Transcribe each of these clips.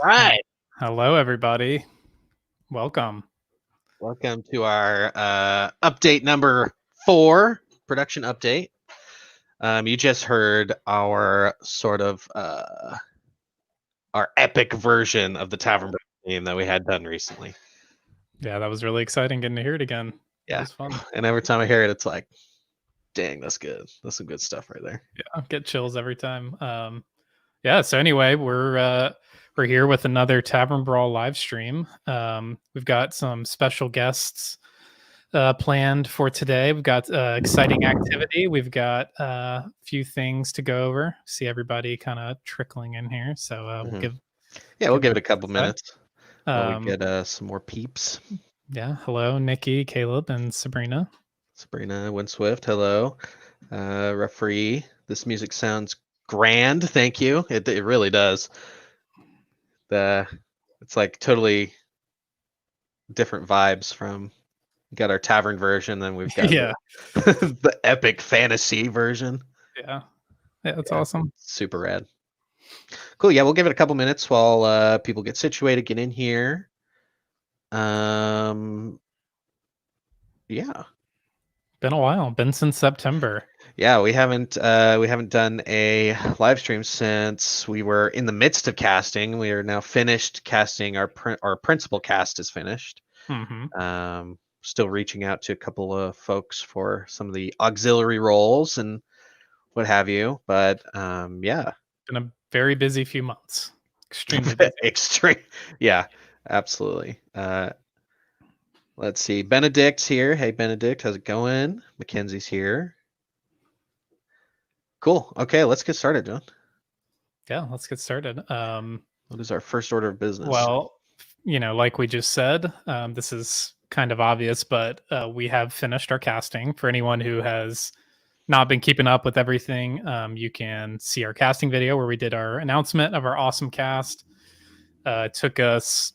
Right. Hello, everybody. Welcome. Welcome to our update number 4, production update. You just heard our sort of our epic version of the Tavern Brawl game that we had done recently. Yeah, that was really exciting getting to hear it again. It Yeah, was fun. and every time I hear it, it's like, dang, that's good. That's some good stuff right there. Yeah, get chills every time. Yeah. So anyway, we're here with another Tavern Brawl live stream. We've got some special guests planned for today. We've got exciting activity. We've got a few things to go over. See everybody kind of trickling in here. So we'll give we'll give them it a couple a sec. minutes while we get some more peeps. Yeah. Hello, Nikki, Caleb, and Sabrina. Sabrina Winswift, hello. Referee, this music sounds grand. Thank you. It really does. It's like totally different vibes from got our tavern version, then we've got Yeah. the epic fantasy version. Yeah. Yeah, that's awesome. Super rad. Cool. Yeah, we'll give it a couple minutes while people get situated, get in here. Yeah. Been a while. Been since September. Yeah, we haven't done a live stream since we were in the midst of casting. We are now finished casting. Our principal cast is finished. Mm-hmm. Still reaching out to a couple of folks for some of the auxiliary roles and what have you. But yeah, Been a very busy few months. Extremely busy. extreme. Yeah, absolutely. Let's see. Benedict's here. Hey, Benedict, how's it going? Mackenzie's here. Cool. Okay, let's get started, John. Yeah, let's get started. What is our first order of business? Well, like we just said, this is kind of obvious, but we have finished our casting. For anyone who has not been keeping up with everything, you can see our casting video where we did our announcement of our awesome cast. It took us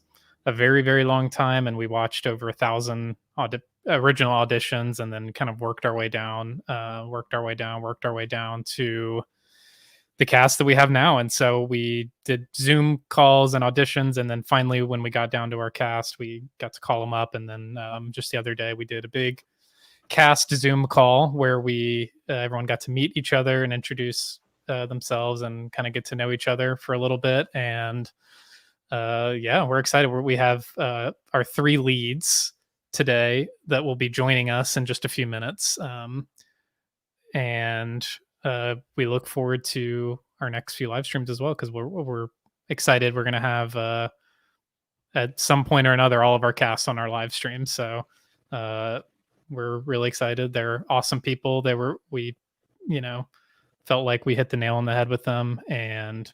a very, very long time, and we watched over 1,000 original auditions, and then kind of worked our way down to the cast that we have now. And so we did Zoom calls and auditions, and then finally, when we got down to our cast, we got to call them up. And then just the other day, we did a big cast Zoom call where we everyone got to meet each other and introduce themselves and kind of get to know each other for a little bit. And yeah, we're excited. We have our 3 leads today that will be joining us in just a few minutes. And we look forward to our next few live streams as well, because we're excited. We're going to have at some point or another all of our casts on our live stream. So we're really excited. They're awesome people. We felt like we hit the nail on the head with them, and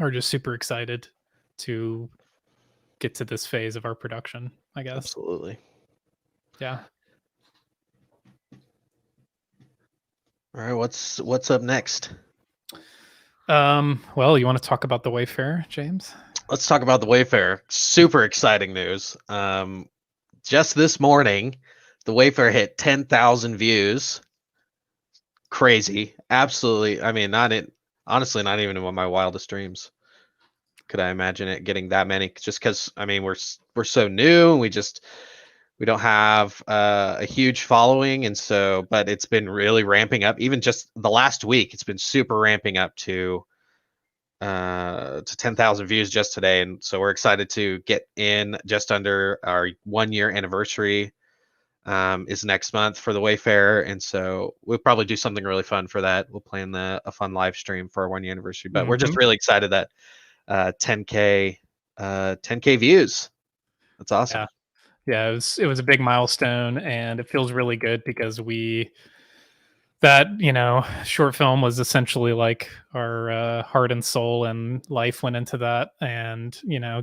are just super excited to get to this phase of our production, I guess. Absolutely. Yeah. All right, what's up next? Well, you want to talk about the Wayfarer, James? Let's talk about the Wayfarer. Super exciting news. Just this morning, the Wayfarer hit 10,000 views. Crazy. Absolutely. I mean, honestly, not even in my wildest dreams could I imagine it getting that many, just because I mean we're so new and we don't have a huge following, and so but it's been really ramping up. Even just the last week, it's been super ramping up to 10,000 views just today, and so we're excited to get in just under our 1-year anniversary. Is next month for the Wayfarer, and so we'll probably do something really fun for that. We'll plan a fun live stream for our 1-year anniversary, but we're just really excited that 10K views. That's awesome. Yeah, it was a big milestone, and it feels really good because short film was essentially like our heart and soul and life went into that. And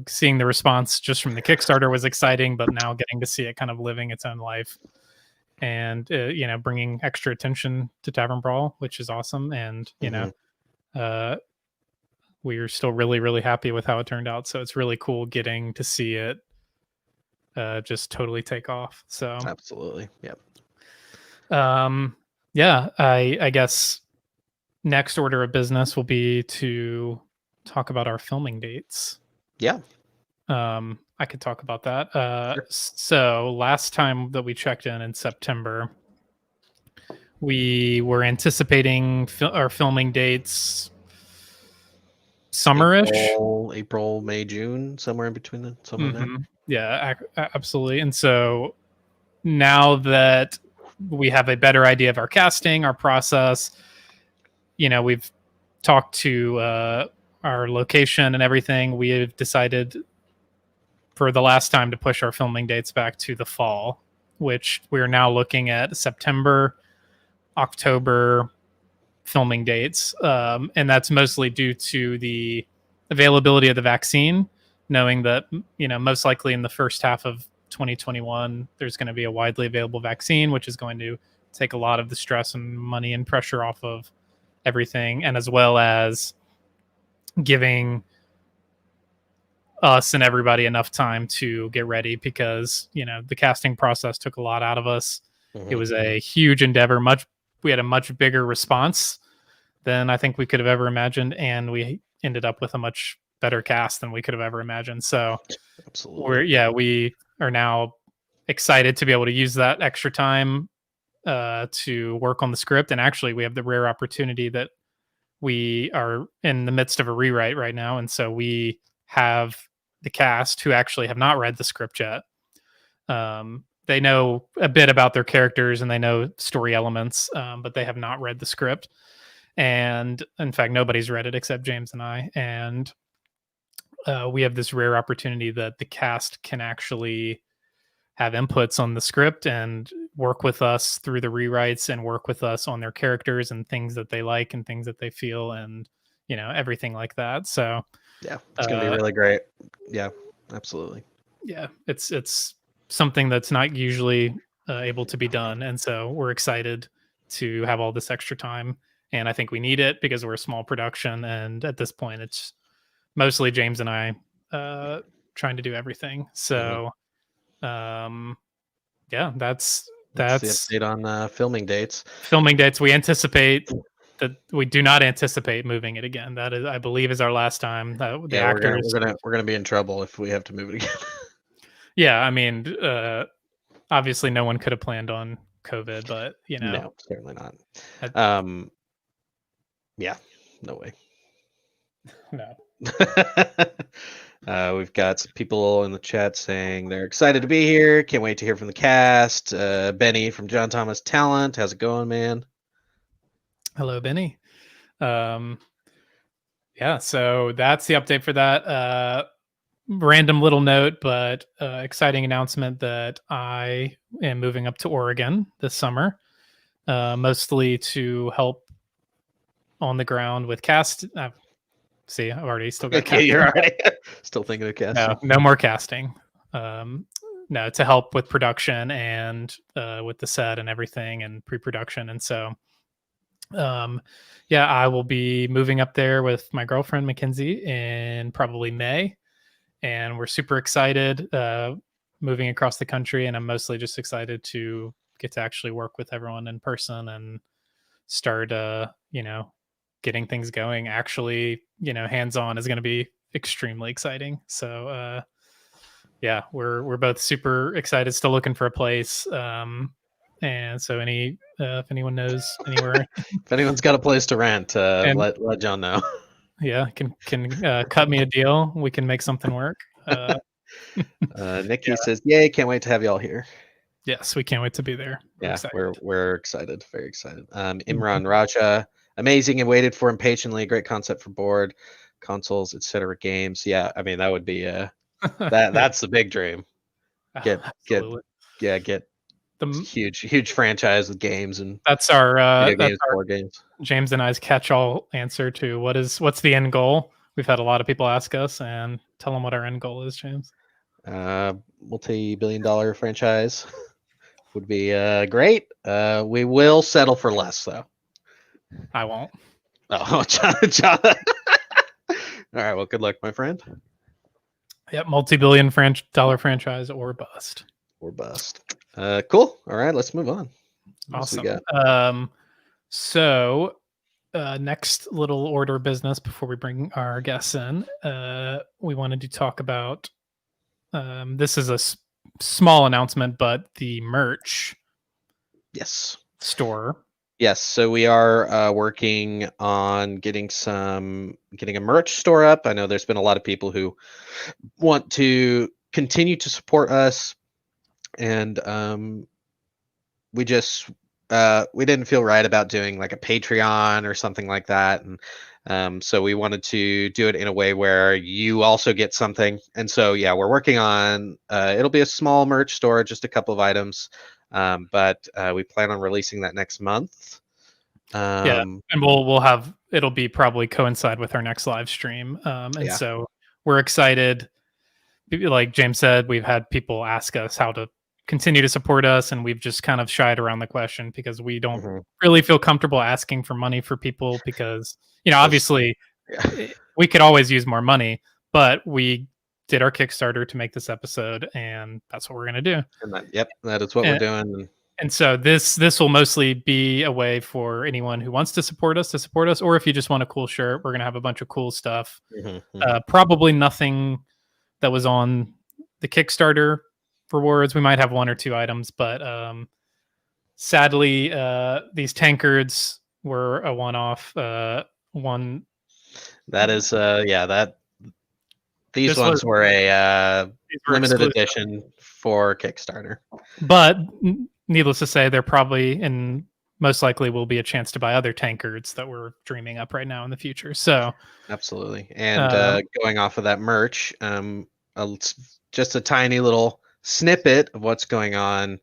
seeing the response just from the Kickstarter was exciting, but now getting to see it kind of living its own life and bringing extra attention to Tavern Brawl, which is awesome. And we're still really, really happy with how it turned out. So it's really cool getting to see it just totally take off. So absolutely. Yep. Yeah, I guess next order of business will be to talk about our filming dates. Yeah. I could talk about that. Sure. So last time that we checked in September, we were anticipating our filming dates summerish. April, May, June, somewhere in between them, somewhere in there. Yeah, absolutely. And so now that we have a better idea of our casting, our process, we've talked to our location and everything. We have decided for the last time to push our filming dates back to the fall, which we're now looking at September, October filming dates. And that's mostly due to the availability of the vaccine, knowing that, most likely in the first half of 2021, there's going to be a widely available vaccine, which is going to take a lot of the stress and money and pressure off of everything. And as well as giving us and everybody enough time to get ready, because the casting process took a lot out of us. It was a huge endeavor. We had a much bigger response than I think we could have ever imagined, and we ended up with a much better cast than we could have ever imagined. So Absolutely. we are now excited to be able to use that extra time to work on the script. And actually we have the rare opportunity that we are in the midst of a rewrite right now, and so we have the cast who actually have not read the script yet. They know a bit about their characters and they know story elements, but they have not read the script. And in fact, nobody's read it except James and I. And we have this rare opportunity that the cast can actually have inputs on the script and work with us through the rewrites and work with us on their characters and things that they like and things that they feel and, everything like that. So yeah, it's going to be really great. Yeah, absolutely. Yeah, it's something that's not usually able to be done. And so we're excited to have all this extra time. And I think we need it because we're a small production. And at this point, it's mostly James and I trying to do everything. So, yeah, that's the update on filming dates. Filming dates. We do not anticipate moving it again. That is, I believe, is our last time. The actors, we're gonna be in trouble if we have to move it again. Yeah, I mean, obviously, no one could have planned on COVID, but no, certainly not. Yeah, no way. No. We've got some people in the chat saying they're excited to be here. Can't wait to hear from the cast. Benny from John Thomas Talent. How's it going, man? Hello, Benny. Yeah, so that's the update for that. Random little note, but exciting announcement that I am moving up to Oregon this summer, mostly to help on the ground with cast. See, I've already still got casting. You're already still thinking of casting. No more casting. No, to help with production and with the set and everything and pre-production. And so, yeah, I will be moving up there with my girlfriend Mackenzie in probably May, and we're super excited moving across the country. And I'm mostly just excited to get to actually work with everyone in person and start, getting things going. Actually, hands-on is going to be extremely exciting. So, yeah, we're both super excited. Still looking for a place. And so if anyone knows anywhere, if anyone's got a place to rent, let John know. Yeah, can cut me a deal. We can make something work. Nikki says, "Yay! Can't wait to have y'all here." Yes, we can't wait to be there. We're excited, very excited. Imran Raja, amazing and waited for impatiently. Great concept for board, consoles, etc. games. Yeah, I mean that would be that's the big dream. Get the huge franchise with games and that's our video games, board games. James and I's catch-all answer to what's the end goal. We've had a lot of people ask us, and tell them what our end goal is, James. Multi-billion-dollar franchise would be great. We will settle for less, though. I won't. Oh, John. All right. Well, good luck, my friend. Yep, multi-billion-dollar franchise or bust. Cool. All right, let's move on. Awesome. So next little order of business before we bring our guests in, we wanted to talk about. This is a small announcement, but the merch Yes. store. Yes, so we are working on getting a merch store up. I know there's been a lot of people who want to continue to support us, and we just we didn't feel right about doing like a Patreon or something like that, and so we wanted to do it in a way where you also get something. And so yeah, we're working on it'll be a small merch store, just a couple of items, but we plan on releasing that next month. Yeah, and we'll have it'll be probably coincide with our next live stream, and Yeah. so we're excited. Like James said, we've had people ask us how to continue to support us, and we've just kind of shied around the question because we don't Mhm. really feel comfortable asking for money for people because Those- obviously yeah. we could always use more money, but we did our Kickstarter to make this episode, and that's what we're gonna do. And yep, that is what we're doing. And so this will mostly be a way for anyone who wants to support us, or if you just want a cool shirt, we're gonna have a bunch of cool stuff. Probably nothing that was on the Kickstarter rewards. We might have one or two items, but sadly, these tankards were a one-off. One That is that these This ones was- were a these were limited exclusive. edition for Kickstarter. But needless to say, there probably and most likely will be a chance to buy other tankards that we're dreaming up right now in the future. So Absolutely. And going off of that merch, just a tiny little snippet of what's going on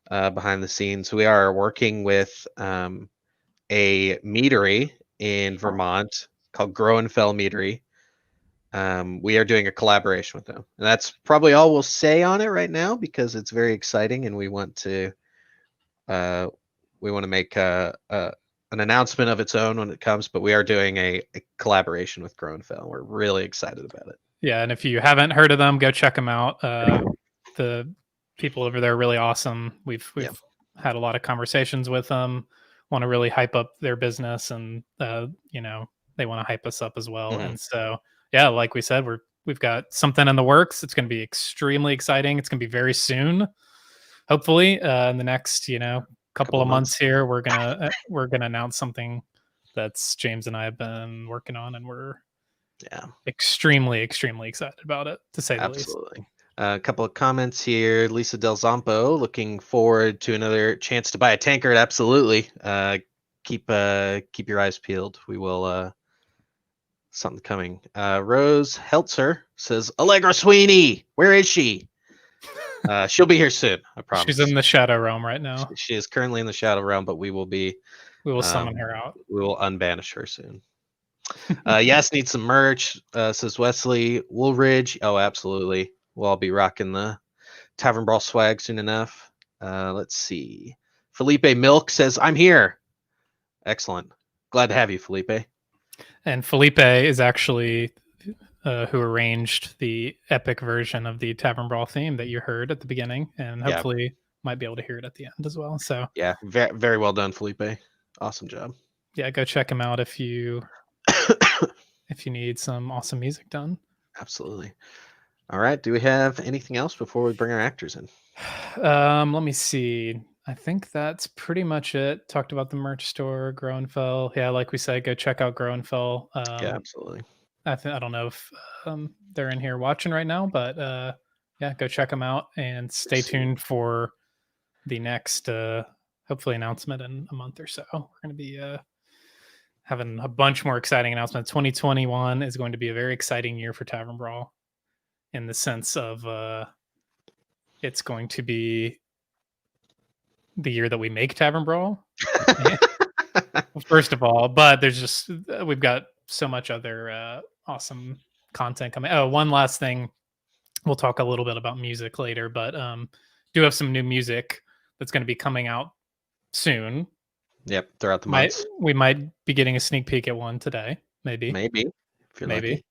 behind the scenes. We are working with a meadery in Vermont called Grow and Fell Meadery. We are doing a collaboration with them, and that's probably all we'll say on it right now because it's very exciting, and we want to make an announcement of its own when it comes. But we are doing a collaboration with Grow and Fell. We're really excited about it. yeah, and if you haven't heard of them, go check them out. The people over there are really awesome. We've had a lot of conversations with them. Want to really hype up their business, and they want to hype us up as well. Mhm. And so yeah, like we said, we've got something in the works. It's going to be extremely exciting. It's going to be very soon, hopefully in the next couple of months here. We're gonna announce something that's James and I have been working on, and we're extremely excited about it, to say the least. Absolutely. A couple of comments here. Lisa Del Zampo, looking forward to another chance to buy a tankard. Absolutely. Keep your eyes peeled. We will something coming. Rose Heltzer says, Allegra Sweeney, where is she? She'll be here soon, I promise. She's in the Shadow Realm right now. She is currently in the Shadow Realm, but we will summon her out. We will unbanish her soon. Yes, need some merch, says Wesley Woolridge. Oh, absolutely. We'll all be rocking the Tavern Brawl swag soon enough. Let's see. Felipe Milk says, I'm here. Excellent. Glad to have you, Felipe. And Felipe is actually who arranged the epic version of the Tavern Brawl theme that you heard at the beginning, and hopefully might be able to hear it at the end as well. So yeah, very, very well done, Felipe. Awesome job. Yeah, go check him out if you need some awesome music done. Absolutely. All right. Do we have anything else before we bring our actors in? Let me see. I think that's pretty much it. Talked about the merch store, Grow and Fell. Yeah, like we said, go check out Grow and Fell. Yeah, absolutely. I don't know if they're in here watching right now, but yeah, go check them out and stay tuned for the next hopefully announcement in a month or so. We're going to be having a bunch more exciting announcements. 2021 is going to be a very exciting year for Tavern Brawl in the sense of it's going to be the year that we make Tavern Brawl. First of all, but we've got so much other awesome content coming. Oh, one last thing. We'll talk a little bit about music later, but do have some new music that's going to be coming out soon. Yep, throughout the months. We might be getting a sneak peek at one today, maybe. If you're lucky.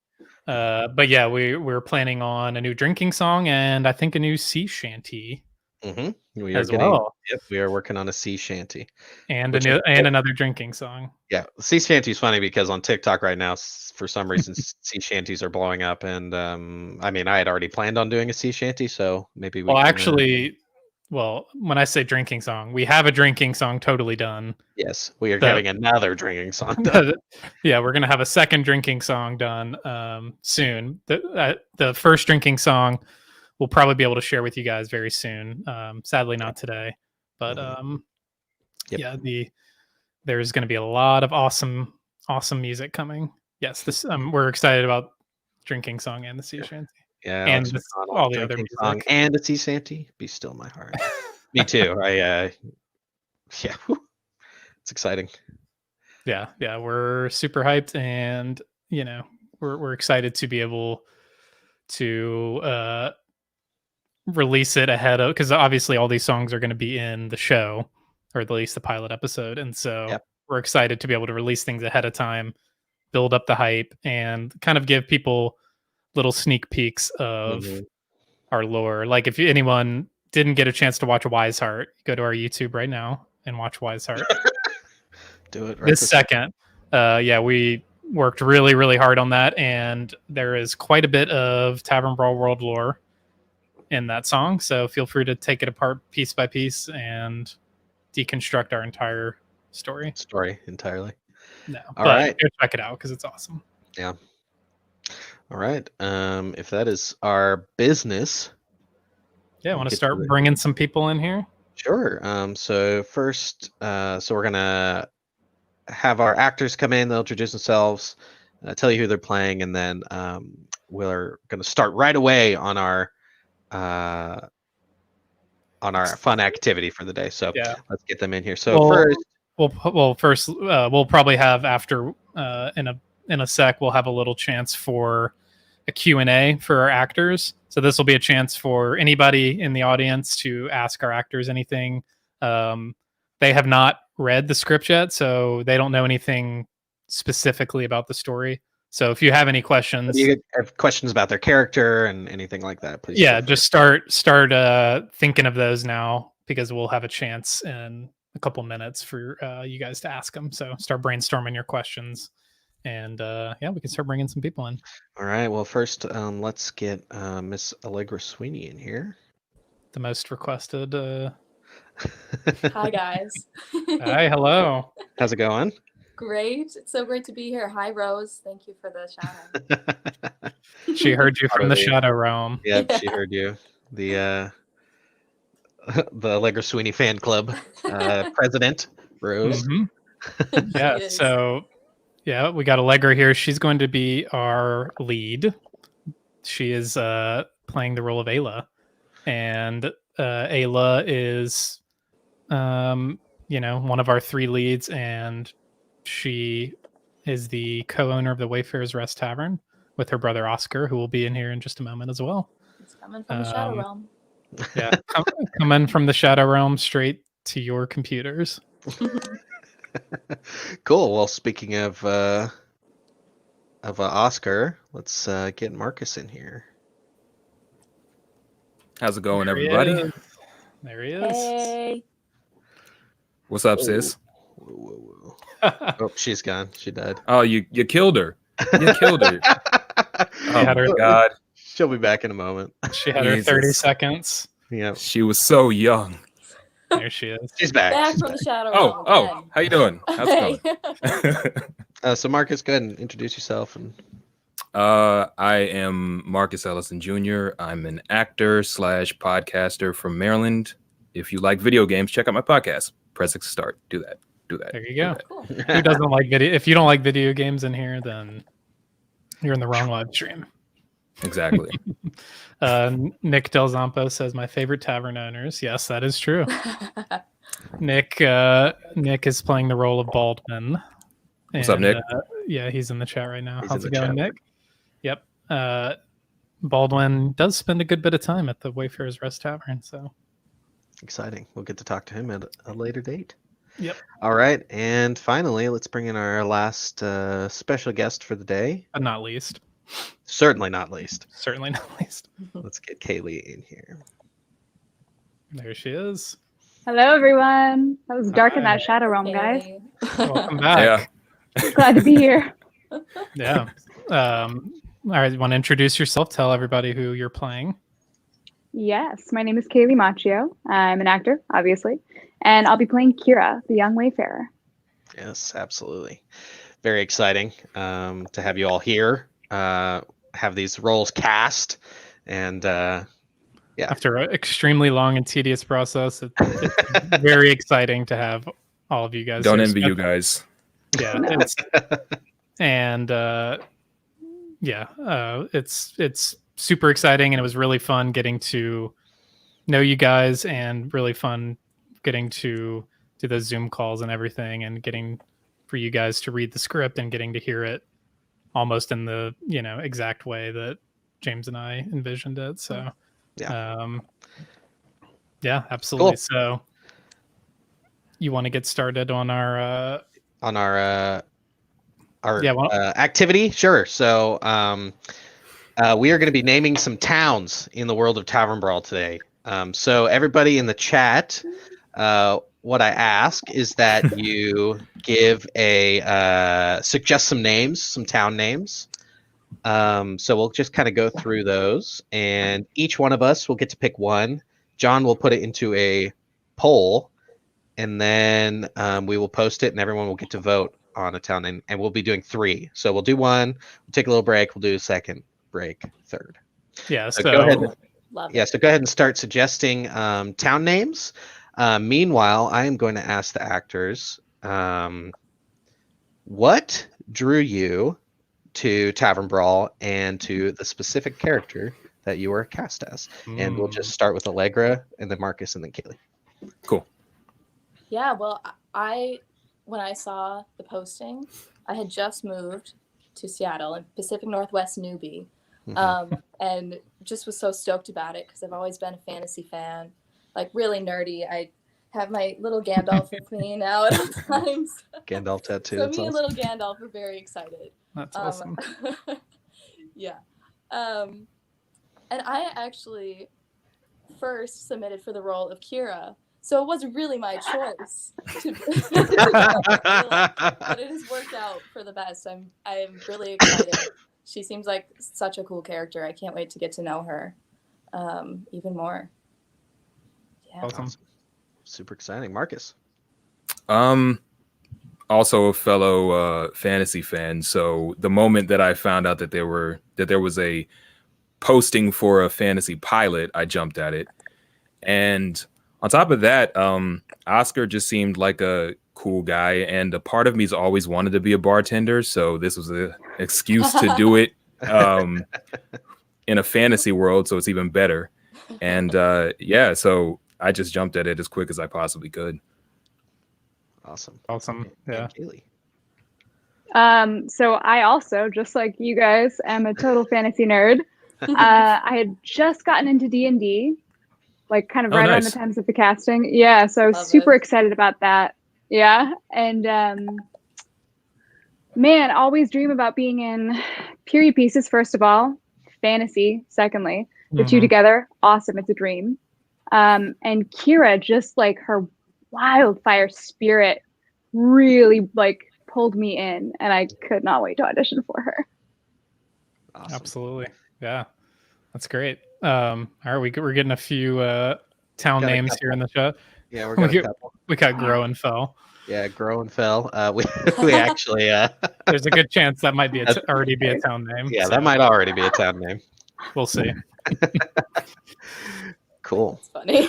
But yeah, we're planning on a new drinking song and I think a new sea shanty We as are getting. well. Yep, we are working on a sea shanty. And Which another drinking song. Yeah, sea shanty is funny because on TikTok right now, for some reason, sea shanties are blowing up, and I mean, I had already planned on doing a sea shanty, so maybe we Well, can. actually, when I say drinking song, we have a drinking song totally done. Yes, we are The- having another drinking song done. Yeah, we're gonna have a second drinking song done soon. The first drinking song we'll probably be able to share with you guys very soon. Sadly, not today, but Yep. yeah, there's going to be a lot of awesome music coming. Yes, we're excited about drinking song and the sea shanty. Yeah, and Alex McConnell, all the other drinking music. song and a sea shanty. Be still my heart. Me too. Yeah, it's exciting. Yeah, we're super hyped, and we're excited to be able to release it ahead of, because obviously all these songs are going to be in the show, or at least the pilot episode, and so we're excited to be able to release things ahead of time, build up the hype, and kind of give people little sneak peeks of our lore. Like if anyone didn't get a chance to watch Wise Heart, go to our YouTube right now and watch Wise Heart. Do it right this second. We worked really, really hard on that, and there is quite a bit of Tavern Brawl world lore in that song. So feel free to take it apart piece by piece and deconstruct our entire story entirely. No, all right, go check it out because it's awesome. Yeah. All right. If that is our business, I want to start bringing some people in here. Sure. So first, so we're gonna have our actors come in. They'll introduce themselves, tell you who they're playing, and then we're gonna start right away on our fun activity for the day. So let's get them in here. So first, we'll probably have after in a sec, we'll have a little chance for a Q&A for our actors. So this will be a chance for anybody in the audience to ask our actors anything. They have not read the script yet, so they don't know anything specifically about the story. So if you have any questions, if you have questions about their character and anything like that, please. Yeah, just start thinking of those now, because we'll have a chance in a couple minutes for you guys to ask them. So start brainstorming your questions, and we can start bringing some people in. All right. Well, first, let's get Miss Allegra Sweeney in here. The most requested. Hi, guys. Hi, hello. How's it going? Great. It's so great to be here. Hi, Rose. Thank you for the shout out. She heard you from the Shadow Realm. Yep, she heard you. The Allegra Sweeney fan club president, Rose. Yeah, so we got Allegra here. She's going to be our lead. She is playing the role of Ayla. And Ayla is one of our three leads, and she is the co-owner of the Wayfarer's Rest Tavern with her brother Oscar, who will be in here in just a moment as well. It's coming from the Shadow Realm. Yeah, coming from the Shadow Realm straight to your computers. Cool. Well, speaking of Oscar, let's get Marcus in here. How's it going, everybody? There he is. Hey. What's up, sis? Whoa. Oh, she's gone. She died. Oh, you killed her. You killed her. Oh my God. She'll be back in a moment. She had her 30 seconds. Yeah. She was so young. There she is. She's back. Back from the Shadow Realm. Oh, how you doing? How's it going? So Marcus, go ahead and introduce yourself. And I am Marcus Ellison Jr. I'm an actor / podcaster from Maryland. If you like video games, check out my podcast. Press start. Do that. There you go. Cool. Who doesn't like video? If you don't like video games in here, then you're in the wrong live stream. Exactly. Nick Del Zampo says my favorite tavern owners. Yes, that is true. Nick is playing the role of Baldwin. What's up, Nick? He's in the chat right now. How's it going, Nick? Yep. Baldwin does spend a good bit of time at the Wayfarer's Rest Tavern, so exciting. We'll get to talk to him at a later date. Yep. All right, and finally, let's bring in our last special guest for the day. But not least. Certainly not least. Certainly not least. Let's get Kaleigh in here. There she is. Hello, everyone. That was dark in Hi. that shadow realm, guys. Welcome back. Glad to be here. Yeah. All right. You want to introduce yourself? Tell everybody who you're playing. Yes, my name is Kaleigh Macchio. I'm an actor, obviously, and I'll be playing Kira, the young Wayfarer. Yes, absolutely. Very exciting to have you all here. Have these roles cast, and After an extremely long and tedious process, it's very exciting to have all of you guys. Don't here. envy you guys. Yeah. It's super exciting, and it was really fun getting to know you guys, and really fun getting to do those Zoom calls and everything, and getting for you guys to read the script and getting to hear it almost in the exact way that James and I envisioned it. So yeah, absolutely. Cool. So you want to get started on our activity? Sure. So we are going to be naming some towns in the world of Tavern Brawl today. So everybody in the chat, what I ask is that you give suggest some names, some town names. So we'll just kind of go through those, and each one of us will get to pick one. John will put it into a poll, and then we will post it, and everyone will get to vote on a town name, and we'll be doing 3. So we'll do 1, we'll take a little break, we'll do a second break, third. Yeah. So go ahead. So go ahead and start suggesting town names. Meanwhile, I am going to ask the actors, what drew you to Tavern Brawl and to the specific character that you were cast as? And we'll just start with Allegra, and then Marcus, and then Kaleigh. Cool. Yeah, well, when I saw the posting, I had just moved to Seattle, in Pacific Northwest newbie, and just was so stoked about it because I've always been a fantasy fan, like really nerdy. I have my little Gandalf with me now at all times. Gandalf tattoo. So me and little Gandalf are very excited. That's awesome. Yeah. And I actually first submitted for the role of Kira. So it wasn't really my choice, but it has worked out for the best. I'm really excited. She seems like such a cool character. I can't wait to get to know her even more. Yeah. Awesome. Super exciting. Marcus. Also a fellow fantasy fan. So the moment that I found out that there was a posting for a fantasy pilot, I jumped at it. And on top of that, Oscar just seemed like a cool guy, and a part of me's always wanted to be a bartender, so this was an excuse to do it in a fantasy world, so it's even better. And so I just jumped at it as quick as I possibly could. Awesome. Yeah. So I also, just like you guys, am a total fantasy nerd. I had just gotten into D&D, like kind of right around the times of the casting. Yeah, so I was super excited about that. Yeah, and man, always dream about being in period pieces, first of all, fantasy, secondly. The two together, awesome, it's a dream. And Kira, just like her wildfire spirit really like pulled me in, and I could not wait to audition for her. Awesome. Absolutely. Yeah, that's great. All right, we're getting a few town names here in the chat. Yeah, we're got a couple. We got Grow and Fell. Yeah, Grow and Fell. We actually there's a good chance that might be already be a town name. Yeah, so that might already be a town name. We'll see. Cool. It's funny.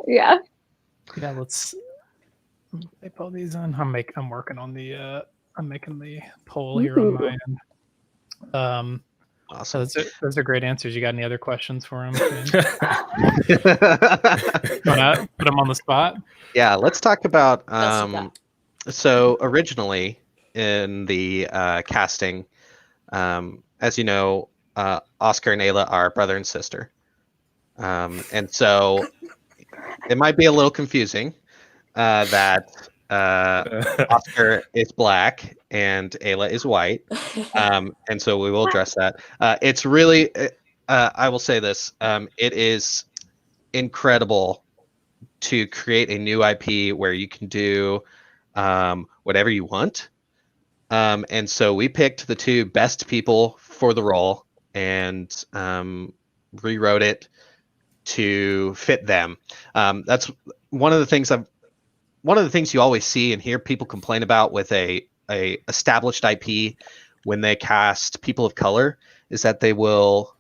Yeah. Yeah, let's pull these on. I'm working on the I'm making the poll here on my end. Awesome. Those are great answers. You got any other questions for him? Put him on the spot. Yeah, let's talk about so originally in the casting, as you know, Oscar and Ayla are brother and sister. And so it might be a little confusing that Oscar is black and Ayla is white. And so we will address that. It's really, I will say this, it is incredible to create a new IP where you can do whatever you want. And so we picked the 2 best people for the role and rewrote it to fit them. That's one of the things you always see and hear people complain about with a established IP when they cast people of color is that they will,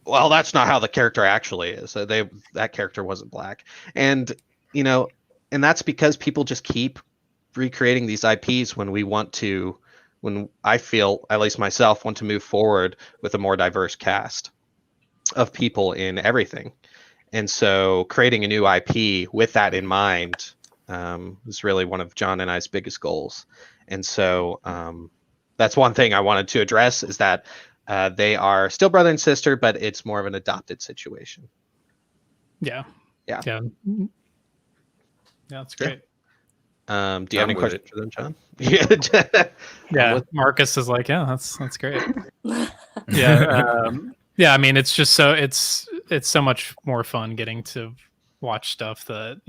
well, that's not how the character actually is. So that character wasn't black. And, and that's because people just keep recreating these IPs when I feel, at least myself, want to move forward with a more diverse cast of people in everything. And so creating a new IP with that in mind is really one of John and I's biggest goals. And so that's one thing I wanted to address is that they are still brother and sister, but it's more of an adopted situation. Yeah. That's great. Do you have any questions for them, John? Yeah. Marcus is like, yeah, that's great. Yeah. I mean, it's just it's so much more fun getting to watch stuff that,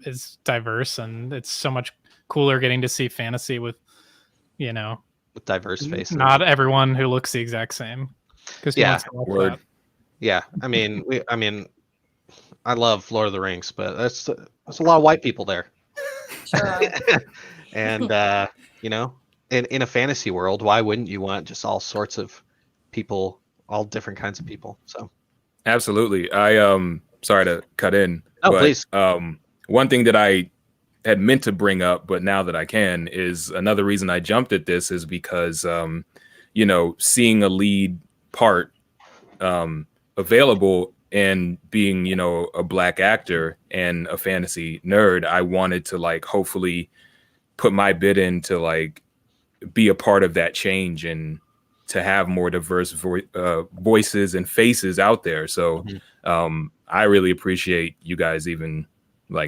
is diverse, and it's so much cooler getting to see fantasy with diverse faces. Not everyone who looks the exact same. Yeah. Yeah. I mean, I love Lord of the Rings, but there's a lot of white people there. Sure. And in a fantasy world, why wouldn't you want just all sorts of people, all different kinds of people? So absolutely. I sorry to cut in. Oh, please. One thing that I had meant to bring up, but now that I can, is another reason I jumped at this is because seeing a lead part available and being a black actor and a fantasy nerd, I wanted to hopefully put my bit in to be a part of that change and to have more diverse voices and faces out there. So I really appreciate you guys even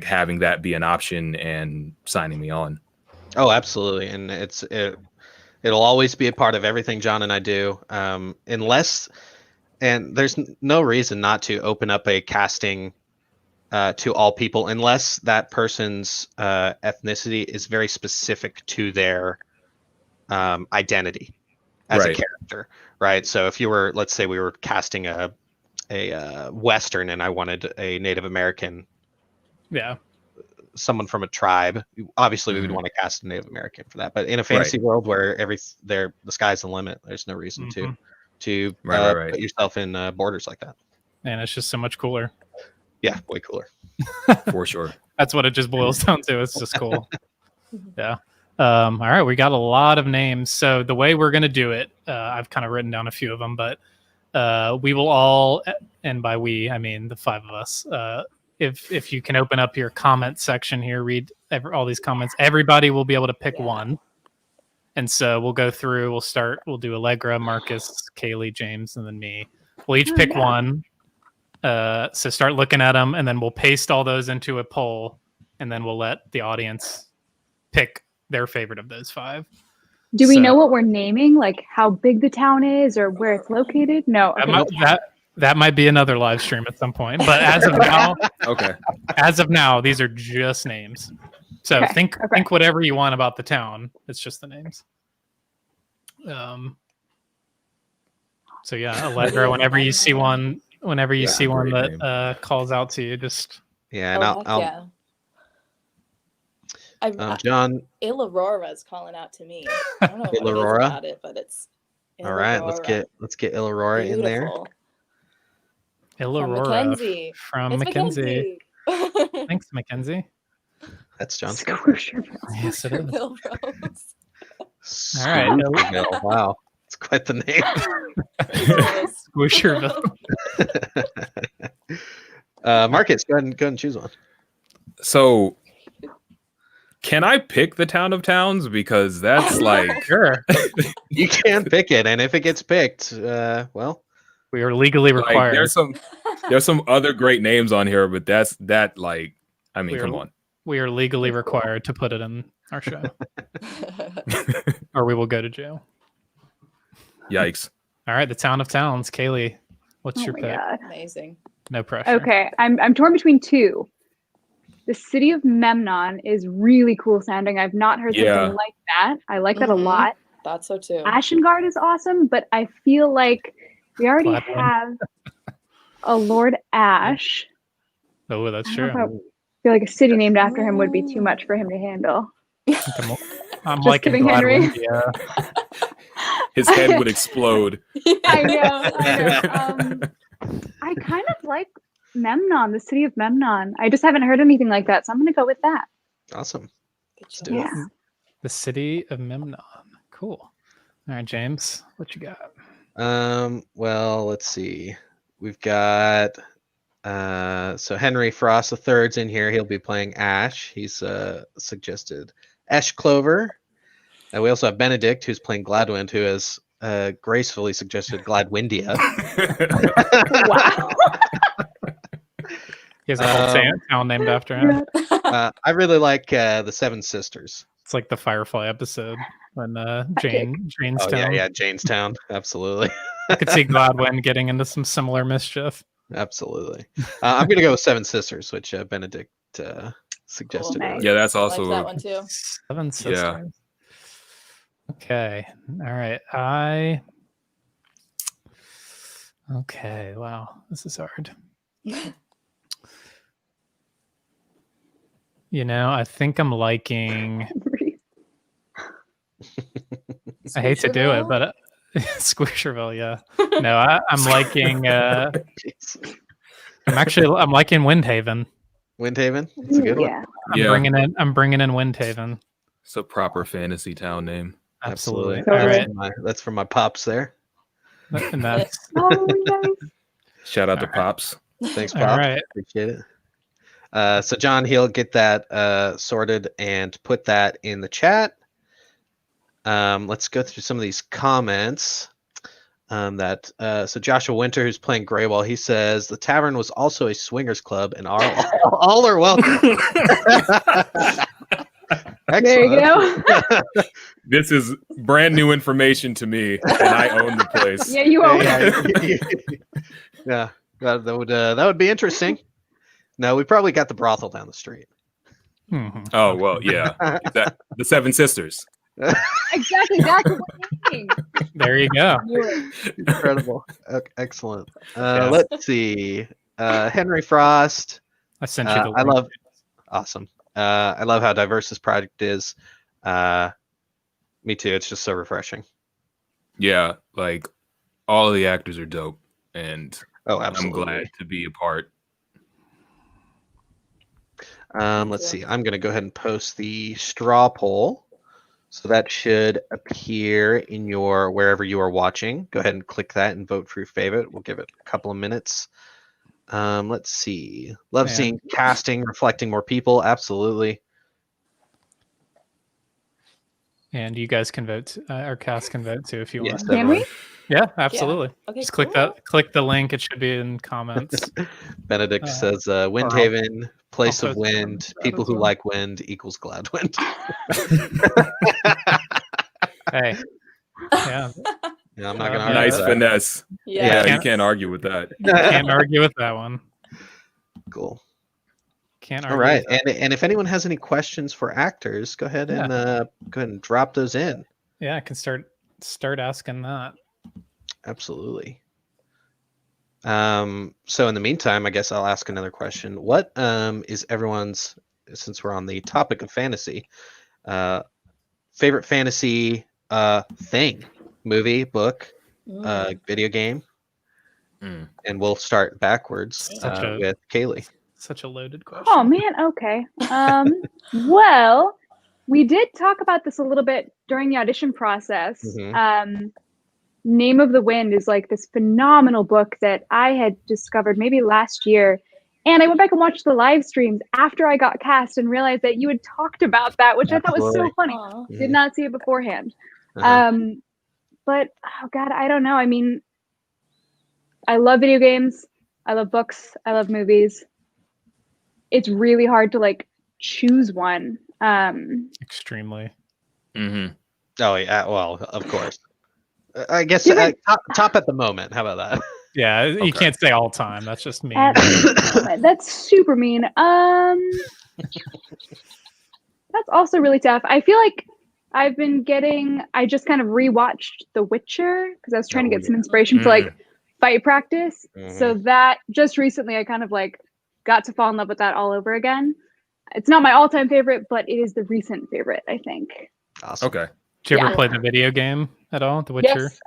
having that be an option and signing me on. Oh, absolutely. And it'll always be a part of everything John and I do. And there's no reason not to open up a casting to all people unless that person's ethnicity is very specific to their identity as a character, right? So if you were, let's say we were casting a Western and I wanted a Native American, someone from a tribe, obviously we would want to cast a Native American for that. But in a fantasy world where the sky's the limit, there's no reason to put yourself in borders like that. And it's just so much cooler. Yeah, way cooler. For sure. That's what it just boils down to. It's just cool. Yeah. All right, we got a lot of names. So the way we're going to do it, I've kind of written down a few of them, but we will all, and by we, I mean the 5 of us, if you can open up your comment section here, read all these comments, everybody will be able to pick one. And so we'll go through, we'll do Allegra, Marcus, Kaleigh, James, and then me. We'll each pick one. So start looking at them, and then we'll paste all those into a poll, and then we'll let the audience pick their favorite of those 5. Do we know what we're naming? Like how big the town is or where it's located? No. Okay. That might be another live stream at some point. But as of now, as of now, these are just names. So think whatever you want about the town. It's just the names. So yeah, Allegra, whenever you see one that calls out to you, just John, Ilaurora's calling out to me. I don't know what it is about it, but it's all right. Let's get Illaurora in there. Illaurora from Mackenzie. Thanks, Mackenzie. That's John. Yes, it is. Milrose. All right. Wow, it's quite the name. Squisherville. Marcus, go ahead and choose one. So, can I pick the town of towns? Because that's sure. You can pick it, and if it gets picked, well, we are legally required. There's some other great names on here, but come on. We are legally required to put it in our show, or we will go to jail. Yikes! All right, the town of towns. Kaleigh, what's your pick? God. Amazing. No pressure. Okay, I'm torn between two. The City of Memnon is really cool sounding. I've not heard Yeah. something like that. I like that a Mhm. lot. Thought so too. Ashengard is awesome, but I feel like we already Gladwin. have a Lord Ash. Oh, that's I don't know true. if I feel like a city named after him would be too much for him to handle. I'm Just liking kidding, Henry. Gladwin. His head would explode. I know. I kind of like Memnon, the City of Memnon. I just haven't heard anything like that, so I'm going to go with that. Awesome. Good Let's do it. Yeah. The City of Memnon. Cool. All right, James, what you got? Well, let's see. We've got so Henry Frost III's in here. He'll be playing Ash. He's suggested Ash Clover. And we also have Benedict, who's playing Gladwind, who has gracefully suggested Gladwindia. Wow. He has a whole town named after him. I really like the Seven Sisters. It's like the Firefly episode when Okay. Jane's Oh town. yeah, Janestown. Absolutely. I could see Gladwin getting into some similar mischief. Absolutely. I'm gonna go with Seven Sisters, which Benedict suggested. Cool. earlier. Yeah, that's I also like that one too. Seven Sisters. Okay. All right. Okay. Wow. This is hard. I think I'm liking. I hate to do it, but Squisherville, yeah. No, I'm liking. I'm liking Windhaven. Windhaven. It's a good one. Yeah. I'm bringing in Windhaven. It's a proper fantasy town name. Absolutely. Totally. All right. That's from my pops there. And that's Oh, nice. Shout out to All right. Pops. Thanks, all Pops. right. Appreciate it. So John, he'll get that sorted and put that in the chat. Let's go through some of these comments. So Joshua Winter, who's playing Greywall, he says the tavern was also a swingers club, and all are welcome. There you go. This is brand new information to me, and I own the place. Yeah, you own. Yeah, that would be interesting. No, we probably got the brothel down the street. Mhm. Oh well, yeah. The Seven Sisters. Exactly. That's what I'm thinking. There you go. Incredible. Excellent. Yeah. Let's see. Henry Frost. I sent you the I link. love. Awesome. I love how diverse this project is. Me too. It's just so refreshing. Yeah, like all of the actors are dope, and Oh, I'm absolutely. glad to be a part. Let's see. I'm going to go ahead and post the straw poll. So that should appear in your wherever you are watching. Go ahead and click that and vote for your favorite. We'll give it a couple of minutes. Let's see. Love Man. seeing casting reflecting more people. Absolutely. And you guys can vote, or cast can vote too if you Yes, want. Can we? Yeah, absolutely. Okay, Just cool. click the link. It should be in comments. Benedict Uh, says Windhaven, place I'll of post it on wind, that people as who well. like wind equals Gladwind. Hey. Yeah. Yeah, I'm not going to Yeah. argue Nice that. finesse. Yeah. Yeah, you Can't- can't argue with that. Can't argue with that one. Cool. Can't All argue right, with that. and if anyone has any questions for actors, go ahead and drop those in. Yeah, I can start asking that. Absolutely. So in the meantime, I guess I'll ask another question. What is everyone's, since we're on the topic of fantasy, favorite fantasy thing? Movie, book, video game? Mm. And we'll start backwards Such a- with Kaleigh. Such a loaded question. Oh man, okay. Well, we did talk about this a little bit during the audition process. Mhm. Name of the Wind is like this phenomenal book that I had discovered maybe last year. And I went back and watched the live streams after I got cast and realized that you had talked about that, which I thought was so Absolutely. funny. Aw. Did not see it beforehand. Uh-huh. But oh god, I don't know. I mean, I love video games. I love books. I love movies. It's really hard to like choose one. Extremely. Mm-hmm. Oh yeah, well, of course. I guess Do you think- top at the moment. How about that? Yeah, you Okay. can't say all time. That's just me. That's super mean. That's also really tough. I feel like I just kind of rewatched The Witcher because I was trying to get some inspiration for like fight practice. So that just recently I kind of like got to fall in love with that all over again. It's not my all-time favorite, but it is the recent favorite, I think. Awesome. Okay. Did you ever Yeah. play the video game at all, The Witcher? Yes.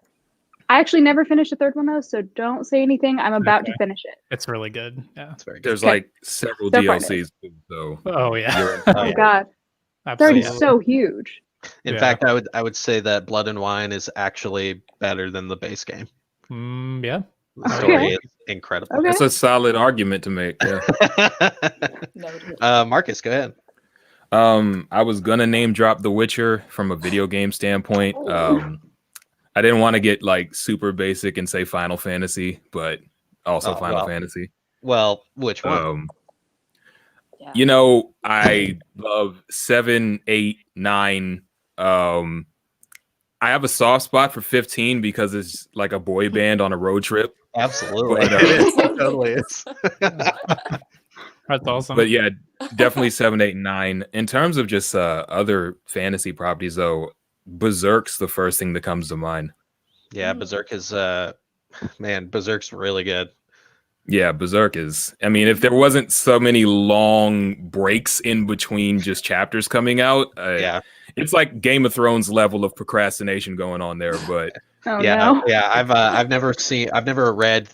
I actually never finished the third one though, so don't say anything. I'm about to Okay. finish it. It's really good. Yeah. That's very good. There's Okay. like several So far, DLCs, so Oh yeah. you're Oh yeah. god. It's already Absolutely. so huge. In Yeah. fact, I would say that Blood and Wine is actually better than the base game. Yeah. The story Okay. is incredible. Okay. That's a solid argument to make. Yeah. Noted. Marcus, go ahead. I was gonna name drop The Witcher from a video game standpoint. I didn't want to get like super basic and say Final Fantasy, but also Oh, Final well. Fantasy. Well, which one? Yeah. You know, I love 7, 8, 9. I have a soft spot for 15 because it's like a boy band on a road trip. Absolutely. But, It is. It totally is. That's awesome. But yeah, definitely 7, 8, 9. In terms of just other fantasy properties, though, Berserk's the first thing that comes to mind. Yeah, Berserk is Berserk's really good. Yeah, Berserk is. I mean, if there wasn't so many long breaks in between just chapters coming out, Yeah. it's like Game of Thrones level of procrastination going on there. But Oh yeah, no. yeah. I've never read